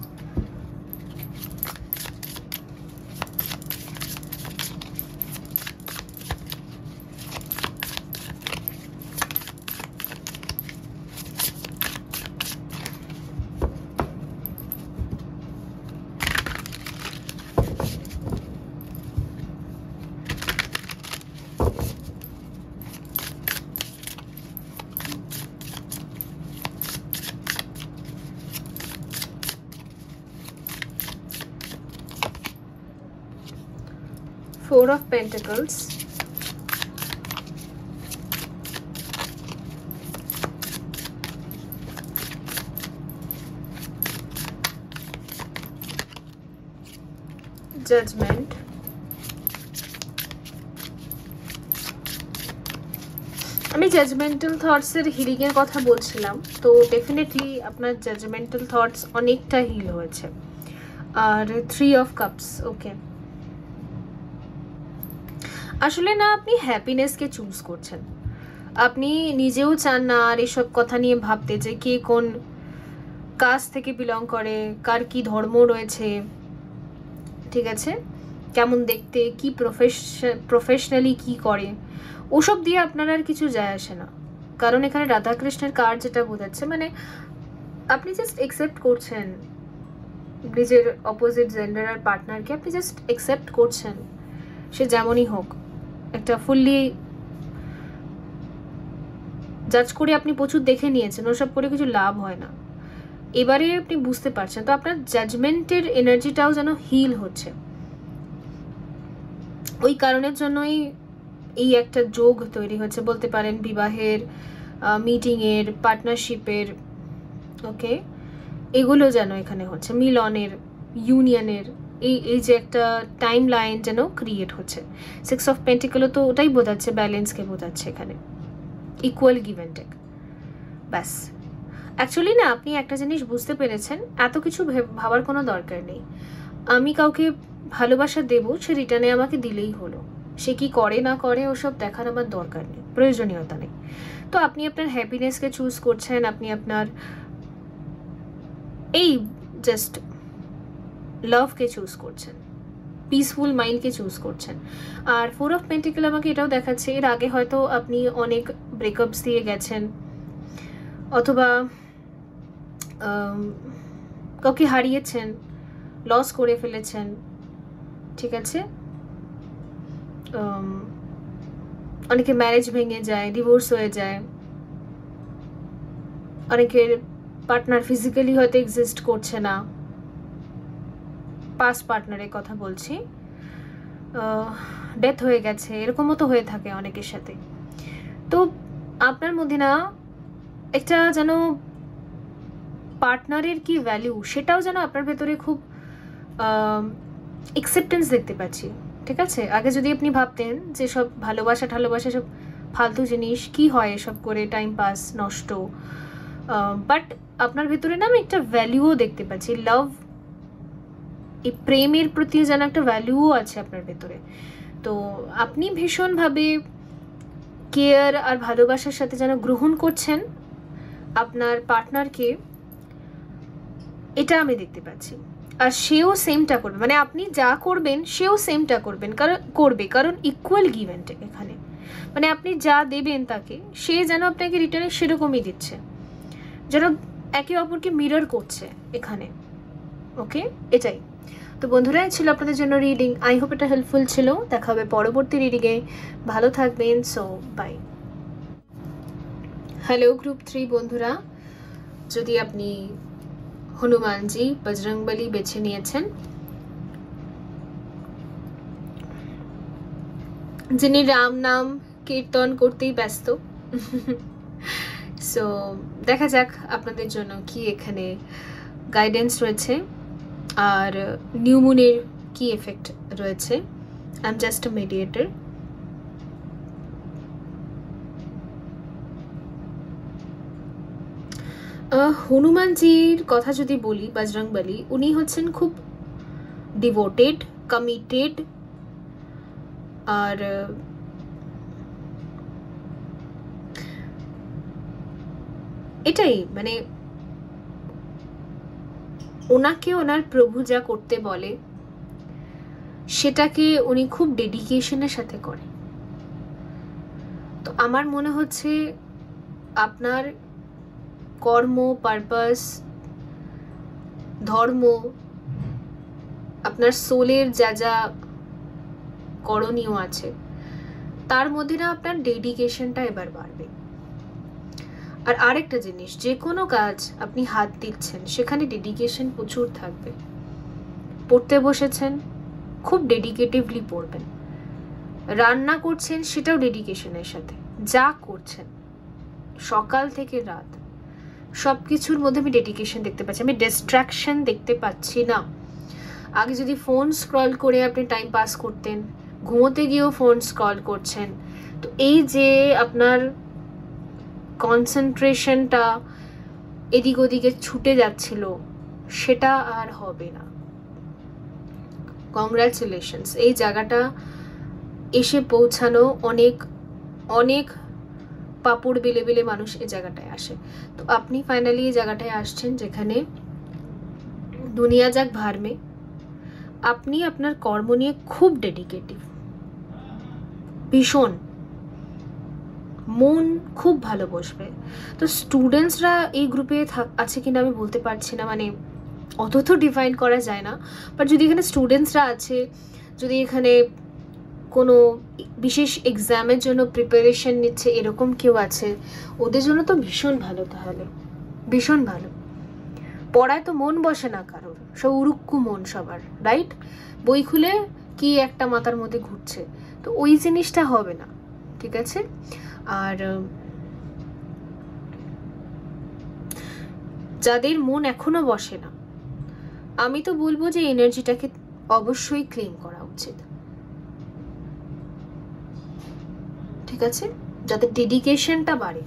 Four of Pentacles, Judgment, আমি জাজমেন্টাল থটসের হিলিংয়ের কথা বলছিলাম, তো ডেফিনেটলি আপনার জাজমেন্টাল থটস অনেকটা হিল হয়েছে। আর 3 of Cups, ওকে, আসলে না আপনি হ্যাপিনেসকে চুজ করছেন। আপনি নিজেও চান না আর এসব কথা নিয়ে ভাবতে যে কে কোন কাস্ট থেকে বিলং করে, কার কি ধর্ম রয়েছে, ঠিক আছে, কেমন দেখতে, কি প্রফেশনালি কি করে, ওসব দিয়ে আপনার আর কিছু যায় আসে না। কারণ এখানে রাধাকৃষ্ণের কার্ড যেটা বোঝাচ্ছে, মানে আপনি জাস্ট অ্যাকসেপ্ট করছেন নিজের অপোজিট জেন্ডার আর পার্টনারকে, আপনি জাস্ট অ্যাকসেপ্ট করছেন সে যেমনই হোক। একটা ফুললি জাজ করে আপনি প্রচুর দেখে নিয়েছেন, ওসব করে কিছু লাভ হয় না। এবারে আপনি বুঝতে পারছেন, তো আপনার জাজমেন্টের এনার্জিটাও যেন হিল হচ্ছে। ওই কারণের জন্যই এই একটা যোগ তৈরি হচ্ছে বলতে পারেন, বিবাহের, মিটিংয়ের, পার্টনারশিপের, ওকে, এগুলো যেন এখানে হচ্ছে, মিলনের, ইউনিয়নের, এই যে একটা টাইম লাইন যেন ক্রিয়েট হচ্ছে। 6 of Pentacles তো ওটাই বোঝাচ্ছে, ব্যালেন্সকে বোঝাচ্ছে এখানে, ইকুয়াল গিভ অ্যান্ড টেক। ব্যাস, অ্যাকচুয়ালি না আপনি একটা জিনিস বুঝতে পেরেছেন, এত কিছু ভাবার কোনো দরকার নেই। আমি কাউকে ভালোবাসা দেব, সে রিটার্নে আমাকে দিলেই হলো। সে কি করে না করে ওসব দেখার আমার দরকার নেই, প্রয়োজনীয়তা নেই। তো আপনি আপনার হ্যাপিনেসকে চুজ করছেন, আপনি আপনার এই জাস্ট লাভকে চুজ করছেন, পিসফুল মাইন্ডকে চুজ করছেন। আর 4 of Pentacles আমাকে এটাও দেখাচ্ছে, এর আগে হয়তো আপনি অনেক ব্রেকআপস দিয়ে গেছেন, অথবা কাউকে হারিয়েছেন, লস করে ফেলেছেন, ঠিক আছে। অনেকে ম্যারেজ ভেঙে যায়, ডিভোর্স হয়ে যায়, অনেকের পার্টনার ফিজিক্যালি হয়তো এক্সিস্ট করছে না, পাস্ট পার্টনারের কথা বলছি, ডেথ হয়ে গেছে, এরকমও তো হয়ে থাকে অনেকের সাথে। তো আপনার মধ্যে না একটা যেন পার্টনারের কি ভ্যালু, সেটাও যেন আপনার ভেতরে খুব অ্যাকসেপ্টেন্স দেখতে পাচ্ছি, ঠিক আছে। আগে যদি আপনি ভাবতেন যে সব ভালোবাসা সব ফালতু জিনিস, কি হয় এসব করে, টাইম পাস নষ্ট, বাট আপনার ভেতরে না আমি একটা ভ্যালুও দেখতে পাচ্ছি, লাভ, এই প্রেমের প্রতি যেন একটা ভ্যালুও আছে আপনার ভেতরে। তো আপনি ভীষণভাবে কেয়ার আর ভালোবাসার সাথে যেন গ্রহণ করছেন আপনার পার্টনারকে, এটা আমি দেখতে পাচ্ছি। আর সেও সেমটা করবে, মানে আপনি যা করবেন সেও সেমটা কারণ ইকুয়াল গিভ অ্যান্ড টেক এখানে। মানে আপনি যা দেবেন তাকে, সে যেন আপনাকে রিটার্নে সেরকমই দিচ্ছে, যেন একে অপরকে মিরর করছে এখানে, ওকে, এটাই। তো বন্ধুরা, ছিল আপনাদের জন্য রিডিং, আই হোপ এটা হেল্পফুল ছিল। দেখা হবে পরবর্তী রিডিংয়ে, ভালো থাকবেন, সো বাই। হ্যালো গ্রুপ 3 বন্ধুরা, যদি আপনি হনুমানজি, বজরংবলী বেছে নিয়েছেন, যিনি রাম নাম কীর্তন করতেই ব্যস্ত, সো দেখা যাক আপনাদের জন্য কি এখানে গাইডেন্স রয়েছে আর নিউ মুনের কি এফেক্ট রয়েছে। I am just a mediator. হনুমানজির কথা যদি বলি, বজরংবলী, উনি হচ্ছেন খুব ডিভোটেড, কমিটেড, আর এটাই মানে ওনাকে ওনার প্রভু যা করতে বলে সেটাকে উনি খুব ডেডিকেশনের সাথে করে। তো আমার মনে হচ্ছে আপনার কর্ম, পারপাস, ধর্ম, আপনার সোলের যা যা করণীয় আছে তার মধ্যে না আপনার ডেডিকেশনটা এবার বাড়বে। আর আরেকটা জিনিস, যে কোনো কাজ আপনি হাত দিচ্ছেন সেখানে ডেডিকেশন প্রচুর থাকবে। পড়তে বসেছেন, খুব ডেডিকেটিভলি পড়বেন। রান্না করছেন, সেটাও ডেডিকেশনের সাথে। যা করছেন সকাল থেকে রাত, সব কিছুর মধ্যে আমি ডেডিকেশন দেখতে পাচ্ছি, আমি ডিস্ট্রাকশন দেখতে পাচ্ছি না। আগে যদি ফোন স্ক্রল করে আপনি টাইম পাস করতেন, ঘুমোতে গিয়েও ফোন স্ক্রল করছেন, তো এই যে আপনার কনসেন্ট্রেশনটা এদিক ওদিকে ছুটে যাচ্ছিল, সেটা আর হবে না। কংগ্রাচুলেশনস, এই জায়গাটা এসে পৌঁছানো অনেক অনেক পাপড় বেলে বেলে মানুষ এই জায়গাটায় আসে। তো আপনি ফাইনালি এই জায়গাটায় আসছেন যেখানে দুনিয়া যাক ভারমে, আপনি আপনার কর্ম নিয়ে খুব ডেডিকেটিভ, ভীষণ, মন খুব ভালো বসবে। তো স্টুডেন্টসরা এই গ্রুপে আছে কিনা আমি বলতে পারছি না, মানে অত তো ডিফাইন করা যায় না, বাট যদি এখানে স্টুডেন্টসরা আছে, যদি এখানে কোনো বিশেষ এক্সামের জন্য প্রিপারেশন নিচ্ছে এরকম কেউ আছে, ওদের জন্য তো ভীষণ ভালো। তাহলে ভীষণ ভালো। পড়ায় তো মন বসে না কারোর, সব উড়ুক্কু মন সবার, রাইট? বই খুলে কি একটা মাথার মধ্যে ঘুরছে, তো ওই জিনিসটা হবে না, ঠিক আছে? আর যাদের মন এখনো বসে না, আমি তো বলবো যে এনার্জিটাকে অবশ্যই ক্লেম করা উচিত, ঠিক আছে? যাদের ডেডিকেশনটা বাড়ে।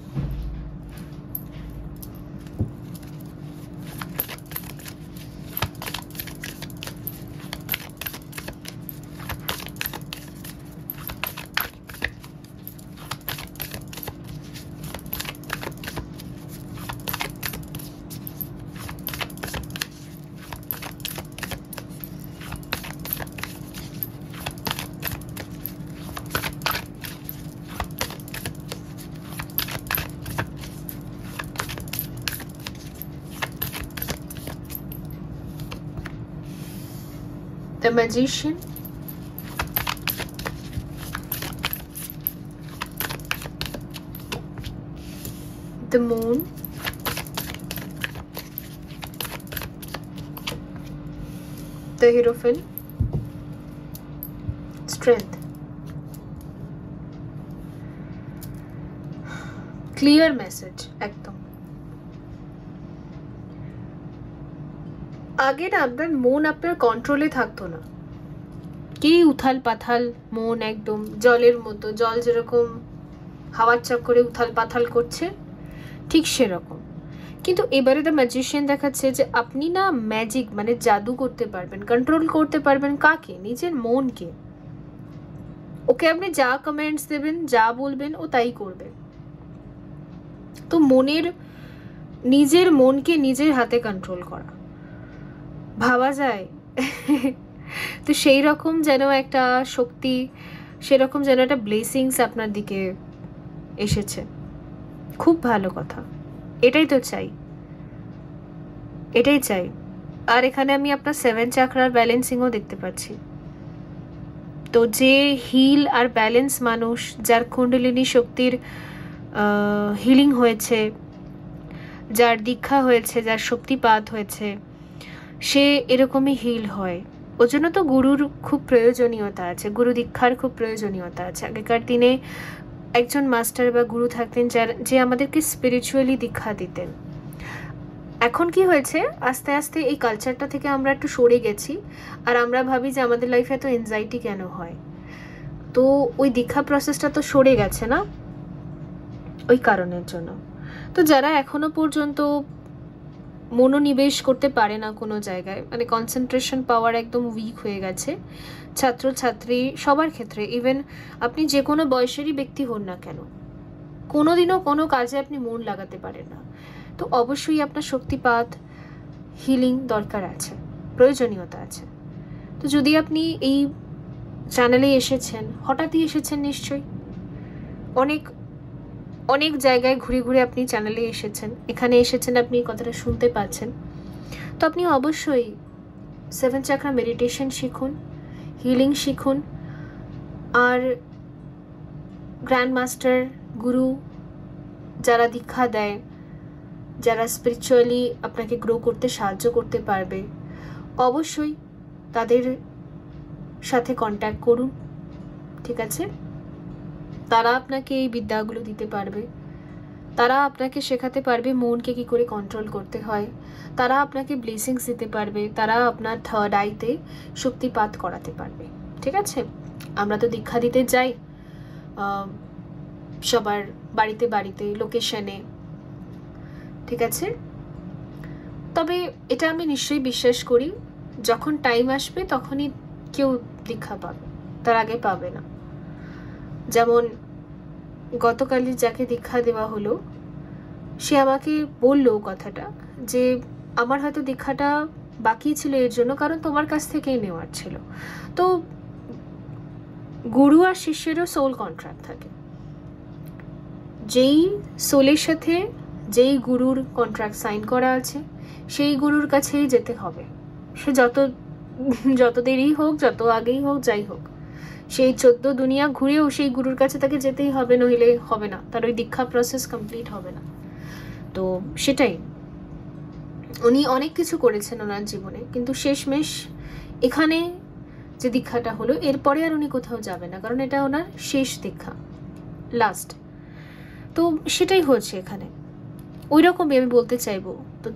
The Magician, the Moon, the Hierophant, Strength, clear message একদম। আগে না আপনার মন আপনার কন্ট্রোলে থাকতো না, কি উথাল পাথাল মন, একদম জলের মতো, জল যেরকম হাওয়ার চক্করে উথাল পাথাল করছে ঠিক সেরকম। কিন্তু এবারে দ্য ম্যাজিশিয়ান দেখাচ্ছে যে আপনি না ম্যাজিক মানে জাদু করতে পারবেন, কন্ট্রোল করতে পারবেন। কাকে? নিজের মনকে। ওকে আপনি যা কমেন্টস দেবেন, যা বলবেন, ও তাই করবে। তো মনের, নিজের মনকে নিজের হাতে কন্ট্রোল করা ভাবা যায়? তো সেই রকম যেন একটা শক্তি, সেরকম যেন একটা ব্লেসিংস আপনার দিকে এসেছে। খুব ভালো কথা, এটাই তো চাই, এটাই চাই। আর এখানে আমি আপনার 7 চাকরার ব্যালেন্সিংও দেখতে পাচ্ছি। তো যে হিল আর ব্যালেন্স মানুষ, যার কুণ্ডলিনী শক্তির হিলিং হয়েছে, যার দীক্ষা হয়েছে, যার শক্তিপাত হয়েছে, সে এরকমই হিল হয়। ওর জন্য তো গুরুর খুব প্রয়োজনীয়তা আছে, গুরু দীক্ষার খুব প্রয়োজনীয়তা আছে। আগেকার দিনে একজন মাস্টার বা গুরু থাকতেন যে আমাদেরকে স্পিরিচুয়ালি দীক্ষা দিতেন। এখন কি হয়েছে, আস্তে আস্তে এই কালচারটা থেকে আমরা একটু সরে গেছি, আর আমরা ভাবি যে আমাদের লাইফে এত এনজাইটি কেন হয়। তো ওই দীক্ষা প্রসেসটা তো সরে গেছে না, ওই কারণের জন্য। তো যারা এখনো পর্যন্ত মনোনিবেশ করতে পারে না কোনো জায়গায়, মানে কনসেন্ট্রেশন পাওয়ার একদম উইক হয়ে গেছে ছাত্রছাত্রী সবার ক্ষেত্রে। ইভেন আপনি যে কোনো বয়সেরই ব্যক্তি হন না কেন, কোনোদিনও কোনো কাজে আপনি মন লাগাতে পারেন না। তো অবশ্যই আপনার শক্তিপাত, হিলিং দরকার আছে, প্রয়োজনীয়তা আছে। তো যদি আপনি এই চ্যানেলে এসেছেন, হঠাৎই এসেছেন নিশ্চয়ই, অনেক অনেক জায়গায় ঘুরে ঘুরে আপনি চ্যানেলে এসেছেন, এখানে এসেছেন, আপনি এই কথাটা শুনতে পাচ্ছেন, তো আপনি অবশ্যই 7 চাকরা মেডিটেশন শিখুন, হিলিং শিখুন। আর গ্র্যান্ড মাস্টার, গুরু যারা দীক্ষা দেয়, যারা স্পিরিচুয়ালি আপনাকে গ্রো করতে সাহায্য করতে পারবে, অবশ্যই তাদের সাথে কন্ট্যাক্ট করুন, ঠিক আছে? তারা আপনাকে এই বিদ্যাগুলো দিতে পারবে, তারা আপনাকে শেখাতে পারবে মনকে কি করে কন্ট্রোল করতে হয়, তারা আপনাকে ব্লেসিংস দিতে পারবে, তারা আপনার থার্ড আইতে শক্তিপাত করাতে পারবে, ঠিক আছে? আমরা তো দীক্ষা দিতে যাই সবার বাড়িতে বাড়িতে, লোকেশনে, ঠিক আছে? তবে এটা আমি নিশ্চয়ই বিশ্বাস করি, যখন টাইম আসবে তখনই কেউ দীক্ষা পাবে, তার আগে পাবে না। যেমন গতকালই যাকে দীক্ষা দেওয়া হলো, সে আমাকে বললো কথাটা যে আমার হয়তো দীক্ষাটা বাকি ছিল এর জন্য, কারণ তোমার কাছ থেকেই নেওয়ার ছিল। তো গুরু আর শিষ্যেরও সোল কন্ট্রাক্ট থাকে, যেই সোলের সাথে যেই গুরুর কন্ট্রাক্ট সাইন করা আছে সেই গুরুর কাছেই যেতে হবে, সে যত দেরি হোক, যত আগেই হোক, যাই হোক, সেই 14 দুনিয়া ঘুরেও সেই গুরুর কাছে তাকে যেতেই হবে, নইলে হবে না, তার ওই দীক্ষা প্রসেস কমপ্লিট হবে না। তো সেটাই, উনি অনেক কিছু করেছেন ওনার জীবনে, কিন্তু শেষমেশ এখানে যে দীক্ষাটা হলো, এরপরে আর উনি কোথাও যাবে না, কারণ এটা ওনার শেষ দীক্ষা, লাস্ট। তো সেটাই হচ্ছে এখানে, ওই রকমই আমি বলতে চাইবো। তো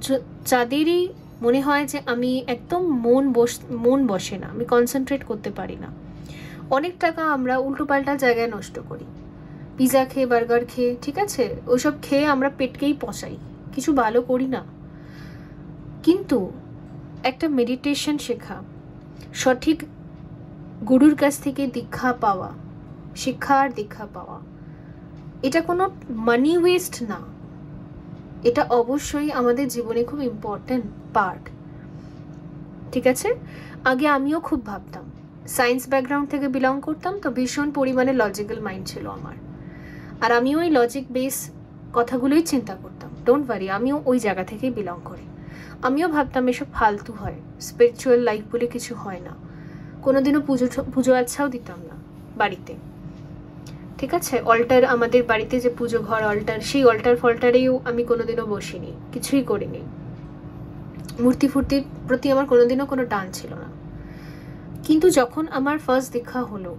যাদেরই মনে হয় যে আমি একদম মন বসে না, আমি কনসেন্ট্রেট করতে পারি না, অনেক টাকা আমরা উল্টোপাল্টা জায়গায় নষ্ট করি, পিৎজা খেয়ে, বার্গার খেয়ে, ঠিক আছে, ওইসব খেয়ে আমরা পেটকেই পচাই, কিছু ভালো করি না। কিন্তু একটা মেডিটেশন শেখা, সঠিক গুরুর কাছ থেকে দীক্ষা পাওয়া, শিক্ষা আর দীক্ষা পাওয়া, এটা কোনো মানি ওয়েস্ট না, এটা অবশ্যই আমাদের জীবনে খুব ইম্পর্ট্যান্ট পার্ট, ঠিক আছে? আগে আমিও খুব ভাবতাম, সায়েন্স ব্যাকগ্রাউন্ড থেকে বিলং করতাম, তো ভীষণ পরিমাণে লজিক্যাল মাইন্ড ছিল আমার, আর আমিও ওই লজিক বেস কথাগুলোই চিন্তা করতাম। ডোন্ট ওয়ারি, আমিও ওই জায়গা থেকেই বিলং করি। আমিও ভাবতাম এসব ফালতু হয়, স্পিরিচুয়াল লাইফ বলে কিছু হয় না, কোনোদিনও পুজো আচ্ছাও দিতাম না বাড়িতে, ঠিক আছে? অল্টার, আমাদের বাড়িতে যে পুজো ঘর অল্টার, সেই ফল্টারেও আমি কোনোদিনও বসিনি, কিছুই করিনি, মূর্তি ফুর্তির প্রতি আমার কোনোদিনও কোনো টান ছিল না। কিন্তু যখন আমার ফার্স্ট দীক্ষা হলো,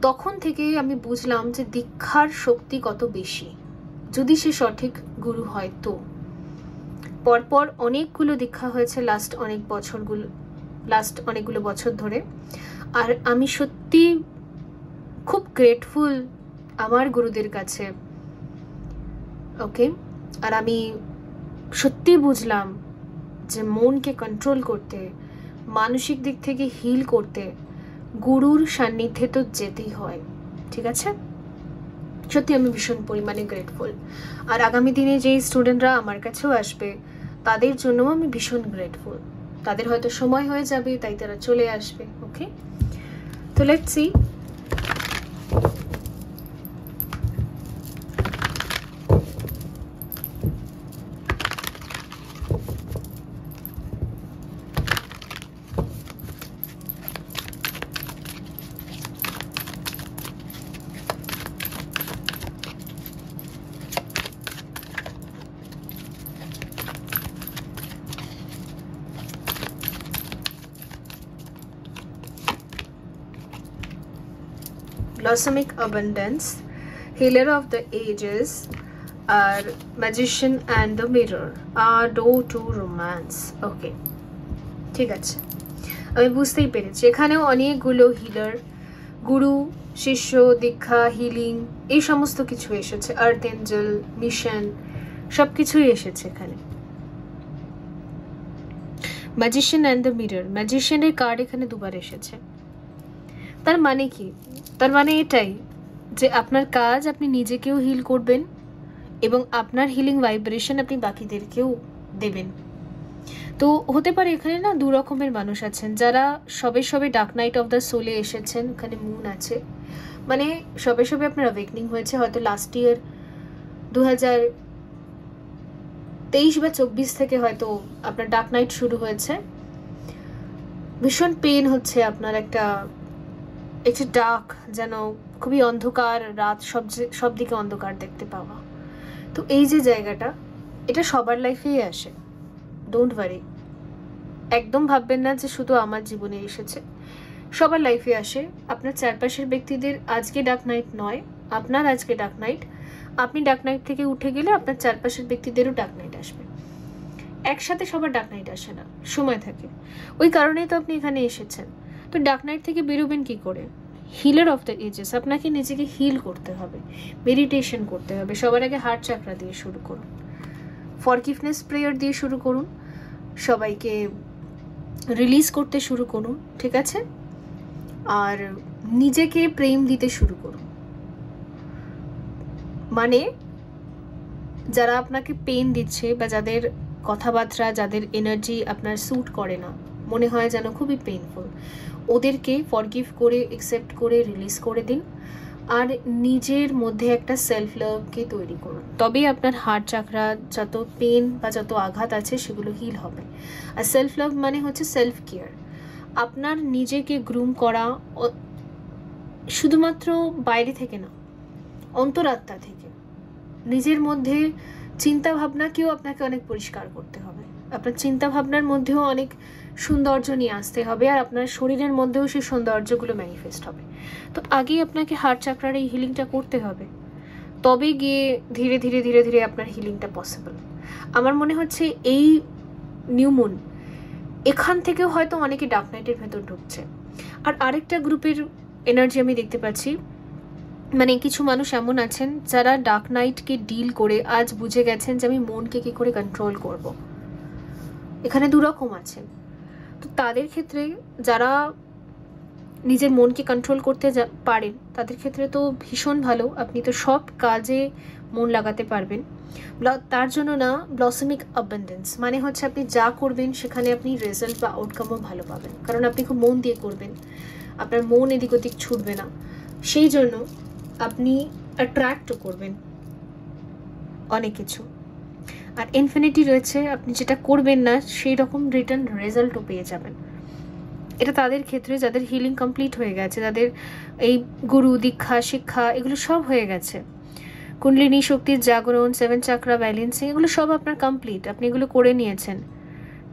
তখন থেকে আমি বুঝলাম যে দীক্ষার শক্তি কত বেশি, যদি সে সঠিক গুরু হয়। তো পরপর অনেকগুলো দীক্ষা হয়েছে লাস্ট অনেকগুলো বছর ধরে, আর আমি সত্যি খুব গ্রেটফুল আমার গুরুদের কাছে, ওকে? আর আমি সত্যি বুঝলাম যে মনকে কন্ট্রোল করতে, মানসিক দিক থেকে হিল করতে গুরুর সান্নিধ্যে তো যেতেই হয়, ঠিক আছে? সত্যি আমি ভীষণ পরিমাণে গ্রেটফুল। আর আগামী দিনে যেই স্টুডেন্টরা আমার কাছেও আসবে, তাদের জন্যও আমি ভীষণ গ্রেটফুল। তাদের হয়তো সময় হয়ে যাবে, তাই তারা চলে আসবে, ওকে? তো let's see. Blossoming abundance, healer of the ages, আর magician and the mirror, আর door to romance, ওকে? ঠিক আছে, আমি বুঝতেই পেরেছি এখানেও অনেকগুলো হিলার, গুরু, শিষ্য, দীক্ষা, হিলিং, এই সমস্ত কিছু এসেছে, আর্থ এঞ্জেল, মিশন, সব কিছুই এসেছে এখানে, ম্যাজিশিয়ান অ্যান্ড দ্য মিরর, ম্যাজিশিয়ানের কার্ড এখানে দুবার এসেছে। তার মানে কি? তার মানে এটাই যে আপনার কাজ, আপনি নিজেকেও হিল করবেন এবং আপনার হিলিং ভাইব্রেশন আপনি বাকিদেরকেও দেবেন। তো হতে পারে এখানে না দু রকমের মানুষ আছেন, যারা সবে সবে ডার্ক নাইট অফ দ্য সোলে এসেছেন, ওখানে মুন আছে, মানে সবে সবে আপনার অ্যাওয়েকনিং হয়েছে, হয়তো লাস্ট ইয়ার 2023 বা 24 থেকে হয়তো আপনার ডার্ক নাইট শুরু হয়েছে। ভীষণ পেন হচ্ছে আপনার, একটা ডার্ক, যেন খুবই অন্ধকার রাত, সব দিকে অন্ধকার দেখতে পাওয়া। তো এই যে জায়গাটা, এটা সবার লাইফেই আসে, ডোন্ট ওয়ারি। একদম ভাববেন না যে শুধু আমার জীবনে এসেছে, সবার লাইফে আসে। আপনার চারপাশের ব্যক্তিদের আজকে ডার্ক নাইট নয়, আপনার আজকে ডার্ক নাইট, আপনি ডার্ক নাইট থেকে উঠে গেলে আপনার চারপাশের ব্যক্তিদেরও ডার্ক নাইট আসবে। একসাথে সবার ডার্ক নাইট আসে না, সময় থাকে। ওই কারণেই তো আপনি এখানে এসেছেন। তো ডার্ক নাইট থেকে বেরোবেন কি করে? হিলার অফ দ্য এজেস, আপনাকে নিজেকে হিল করতে হবে, মেডিটেশন করতে হবে। সবার আগে হার্ট চাকরা দিয়ে শুরু করুন, ফরগিভনেস প্রেয়ার দিয়ে শুরু করুন, সবাইকে রিলিজ করতে শুরু করুন, ঠিক আছে? আর নিজেকে প্রেম দিতে শুরু করুন। মানে যারা আপনাকে পেন দিচ্ছে বা যাদের কথাবার্তা, যাদের এনার্জি আপনার স্যুট করে না, মনে হয় যেন খুবই পেইনফুল, ওদেরকে ফরগিভ করে, অ্যাকসেপ্ট করে, রিলিজ করে দিন। আর নিজের মধ্যে একটা সেলফ লাভকে তৈরি করুন, তবেই আপনার হার্ট চাকরা, যত পেন বা যত আঘাত আছে সেগুলো হিল হবে। আর সেলফ লাভ মানে হচ্ছে সেলফ কেয়ার, আপনার নিজেকে গ্রুম করা, শুধুমাত্র বাইরে থেকে না, অন্তরাত্মা থেকে। নিজের মধ্যে চিন্তা ভাবনাকেও আপনাকে অনেক পরিষ্কার করতে হবে, আপনার চিন্তা ভাবনার মধ্যেও অনেক সৌন্দর্য নিয়ে আসতে হবে, আর আপনার শরীরের মধ্যেও সেই সৌন্দর্যগুলো ম্যানিফেস্ট হবে। তো আগেই আপনাকে হার্ট চাকরার এই হিলিংটা করতে হবে, তবে গিয়ে ধীরে ধীরে ধীরে ধীরে আপনার হিলিংটা পসিবল। আমার মনে হচ্ছে এই নিউ মুন, এখান থেকেও হয়তো অনেকে ডার্ক নাইটের ভেতর ঢুকছে। আর আরেকটা গ্রুপের এনার্জি আমি দেখতে পাচ্ছি, মানে কিছু মানুষ এমন আছেন যারা ডার্ক নাইটকে ডিল করে আজ বুঝে গেছেন যে আমি মনকে কী করে কন্ট্রোল করব। এখানে দুরকম আছেন। তো তাদের ক্ষেত্রে, যারা নিজের মনকে কন্ট্রোল করতে পারেন, তাদের ক্ষেত্রে তো ভীষণ ভালো, আপনি তো সব কাজে মন লাগাতে পারবেন। তার জন্য না ব্লসমিক অ্যাবান্ডেন্স মানে হচ্ছে আপনি যা করবেন সেখানে আপনি রেজাল্ট বা আউটকামও ভালো পাবেন, কারণ আপনি খুব মন দিয়ে করবেন, আপনার মন এদিক ওদিক ছুটবে না, সেই জন্য আপনি অ্যাট্রাক্টও করবেন অনেক কিছু। আর ইনফিনিটি রয়েছে, আপনি যেটা করবেন না সেই রকম রিটার্ন রেজাল্টও পেয়ে যাবেন। এটা তাদের ক্ষেত্রে যাদের হিলিং কমপ্লিট হয়ে গেছে, যাদের এই গুরু দীক্ষা শিক্ষা এগুলো সব হয়ে গেছে, কুণ্ডলিনী শক্তির জাগরণ, 7 চাকরা ব্যালেন্সিং, এগুলো সব আপনার কমপ্লিট, আপনি এগুলো করে নিয়েছেন,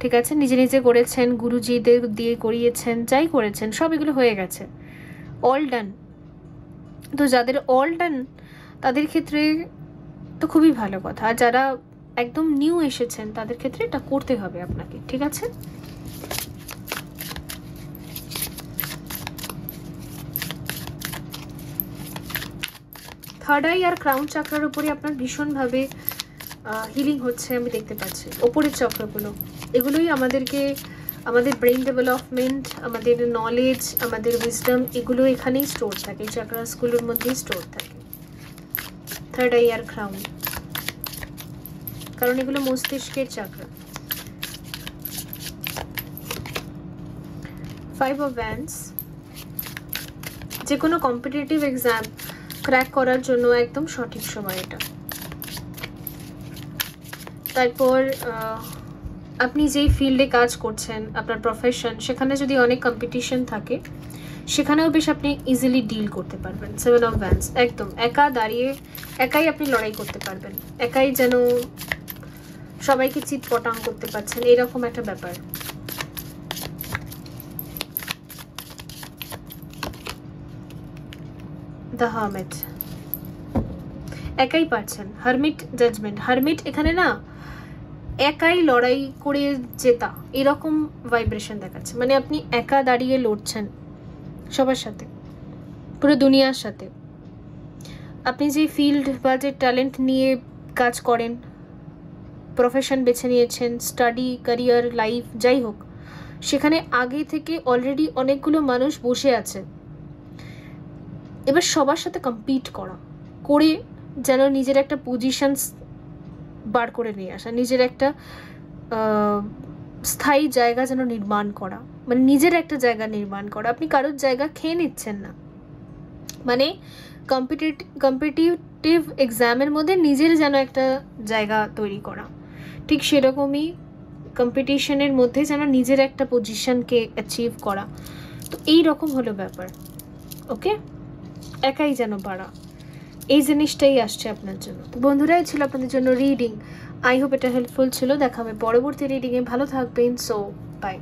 ঠিক আছে? নিজে নিজে করেছেন, গুরুজিদের দিয়ে করিয়েছেন, যাই করেছেন সব এগুলো হয়ে গেছে, অল ডান। তো যাদের অল ডান তাদের ক্ষেত্রে তো খুবই ভালো কথা। আর যারা একদম নিউ এসেছেন তাদের ক্ষেত্রে এটা করতে হবে আপনাকে, ঠিক আছে? থার্ড আই আর ক্রাউন চাকরার উপরে আপনার ভীষণভাবে হিলিং হচ্ছে আমি দেখতে পাচ্ছি। ওপরের চক্রগুলো, এগুলোই আমাদেরকে, আমাদের ব্রেন ডেভেলপমেন্ট, আমাদের নলেজ, আমাদের উইজডম, এগুলো এখানেই স্টোর থাকে, চাকরাসগুলোর মধ্যেই স্টোর থাকে। থার্ড আই আর ক্রাউন, কারণ এগুলো মস্তিষ্কের চাকরা। 5 অফ ওয়ান্ডস, যে কোনো কম্পিটিটিভ এক্সাম ক্র্যাক করার জন্য একদম সঠিক সময় এটা। তারপর আপনি যেই ফিল্ডে কাজ করছেন, আপনার প্রফেশন, সেখানে যদি অনেক কম্পিটিশন থাকে সেখানেও বেশ আপনি ইজিলি ডিল করতে পারবেন। 7 অফ ওয়ান্ডস, একদম একা দাঁড়িয়ে একাই আপনি লড়াই করতে পারবেন, একাই যেন সবাইকে চিৎ পটাং করতে পারছেন, এরকম একটা ব্যাপার। দ্য হারমিট, একাই পারছেন। হারমিট জাজমেন্ট, হারমিট এখানে না একাই লড়াই করে জেতা, এরকম ভাইব্রেশন দেখাচ্ছে, মানে আপনি একা দাঁড়িয়ে লড়ছেন সবার সাথে, পুরো দুনিয়ার সাথে। আপনি যে ফিল্ড বা যে ট্যালেন্ট নিয়ে কাজ করেন, প্রফেশন বেছে নিয়েছেন, স্টাডি, ক্যারিয়ার, লাইফ, যাই হোক, সেখানে আগে থেকে অলরেডি অনেকগুলো মানুষ বসে আছে। এবার সবার সাথে কম্পিট করে যেন নিজের একটা পজিশন বার করে নিয়ে আসা, নিজের একটা স্থায়ী জায়গা যেন নির্মাণ করা, মানে নিজের একটা জায়গা নির্মাণ করা। আপনি কারোর জায়গা খেয়ে নিচ্ছেন না, মানে কম্পিটিটিভ এক্সামের মধ্যে নিজের যেন একটা জায়গা তৈরি করা, ঠিক সেরকমই কম্পিটিশনের মধ্যে যেন নিজের একটা পজিশনকে অ্যাচিভ করা। তো এই রকম হলো ব্যাপার। ওকে, একাই যেন পারা, এই জিনিসটাই আসছে আপনার জন্য। তো বন্ধুরা, এই ছিল আপনাদের জন্য রিডিং। আই হোপ এটা হেল্পফুল ছিল। দেখা হবে পরবর্তী রিডিংয়ে। ভালো থাকবেন। So by.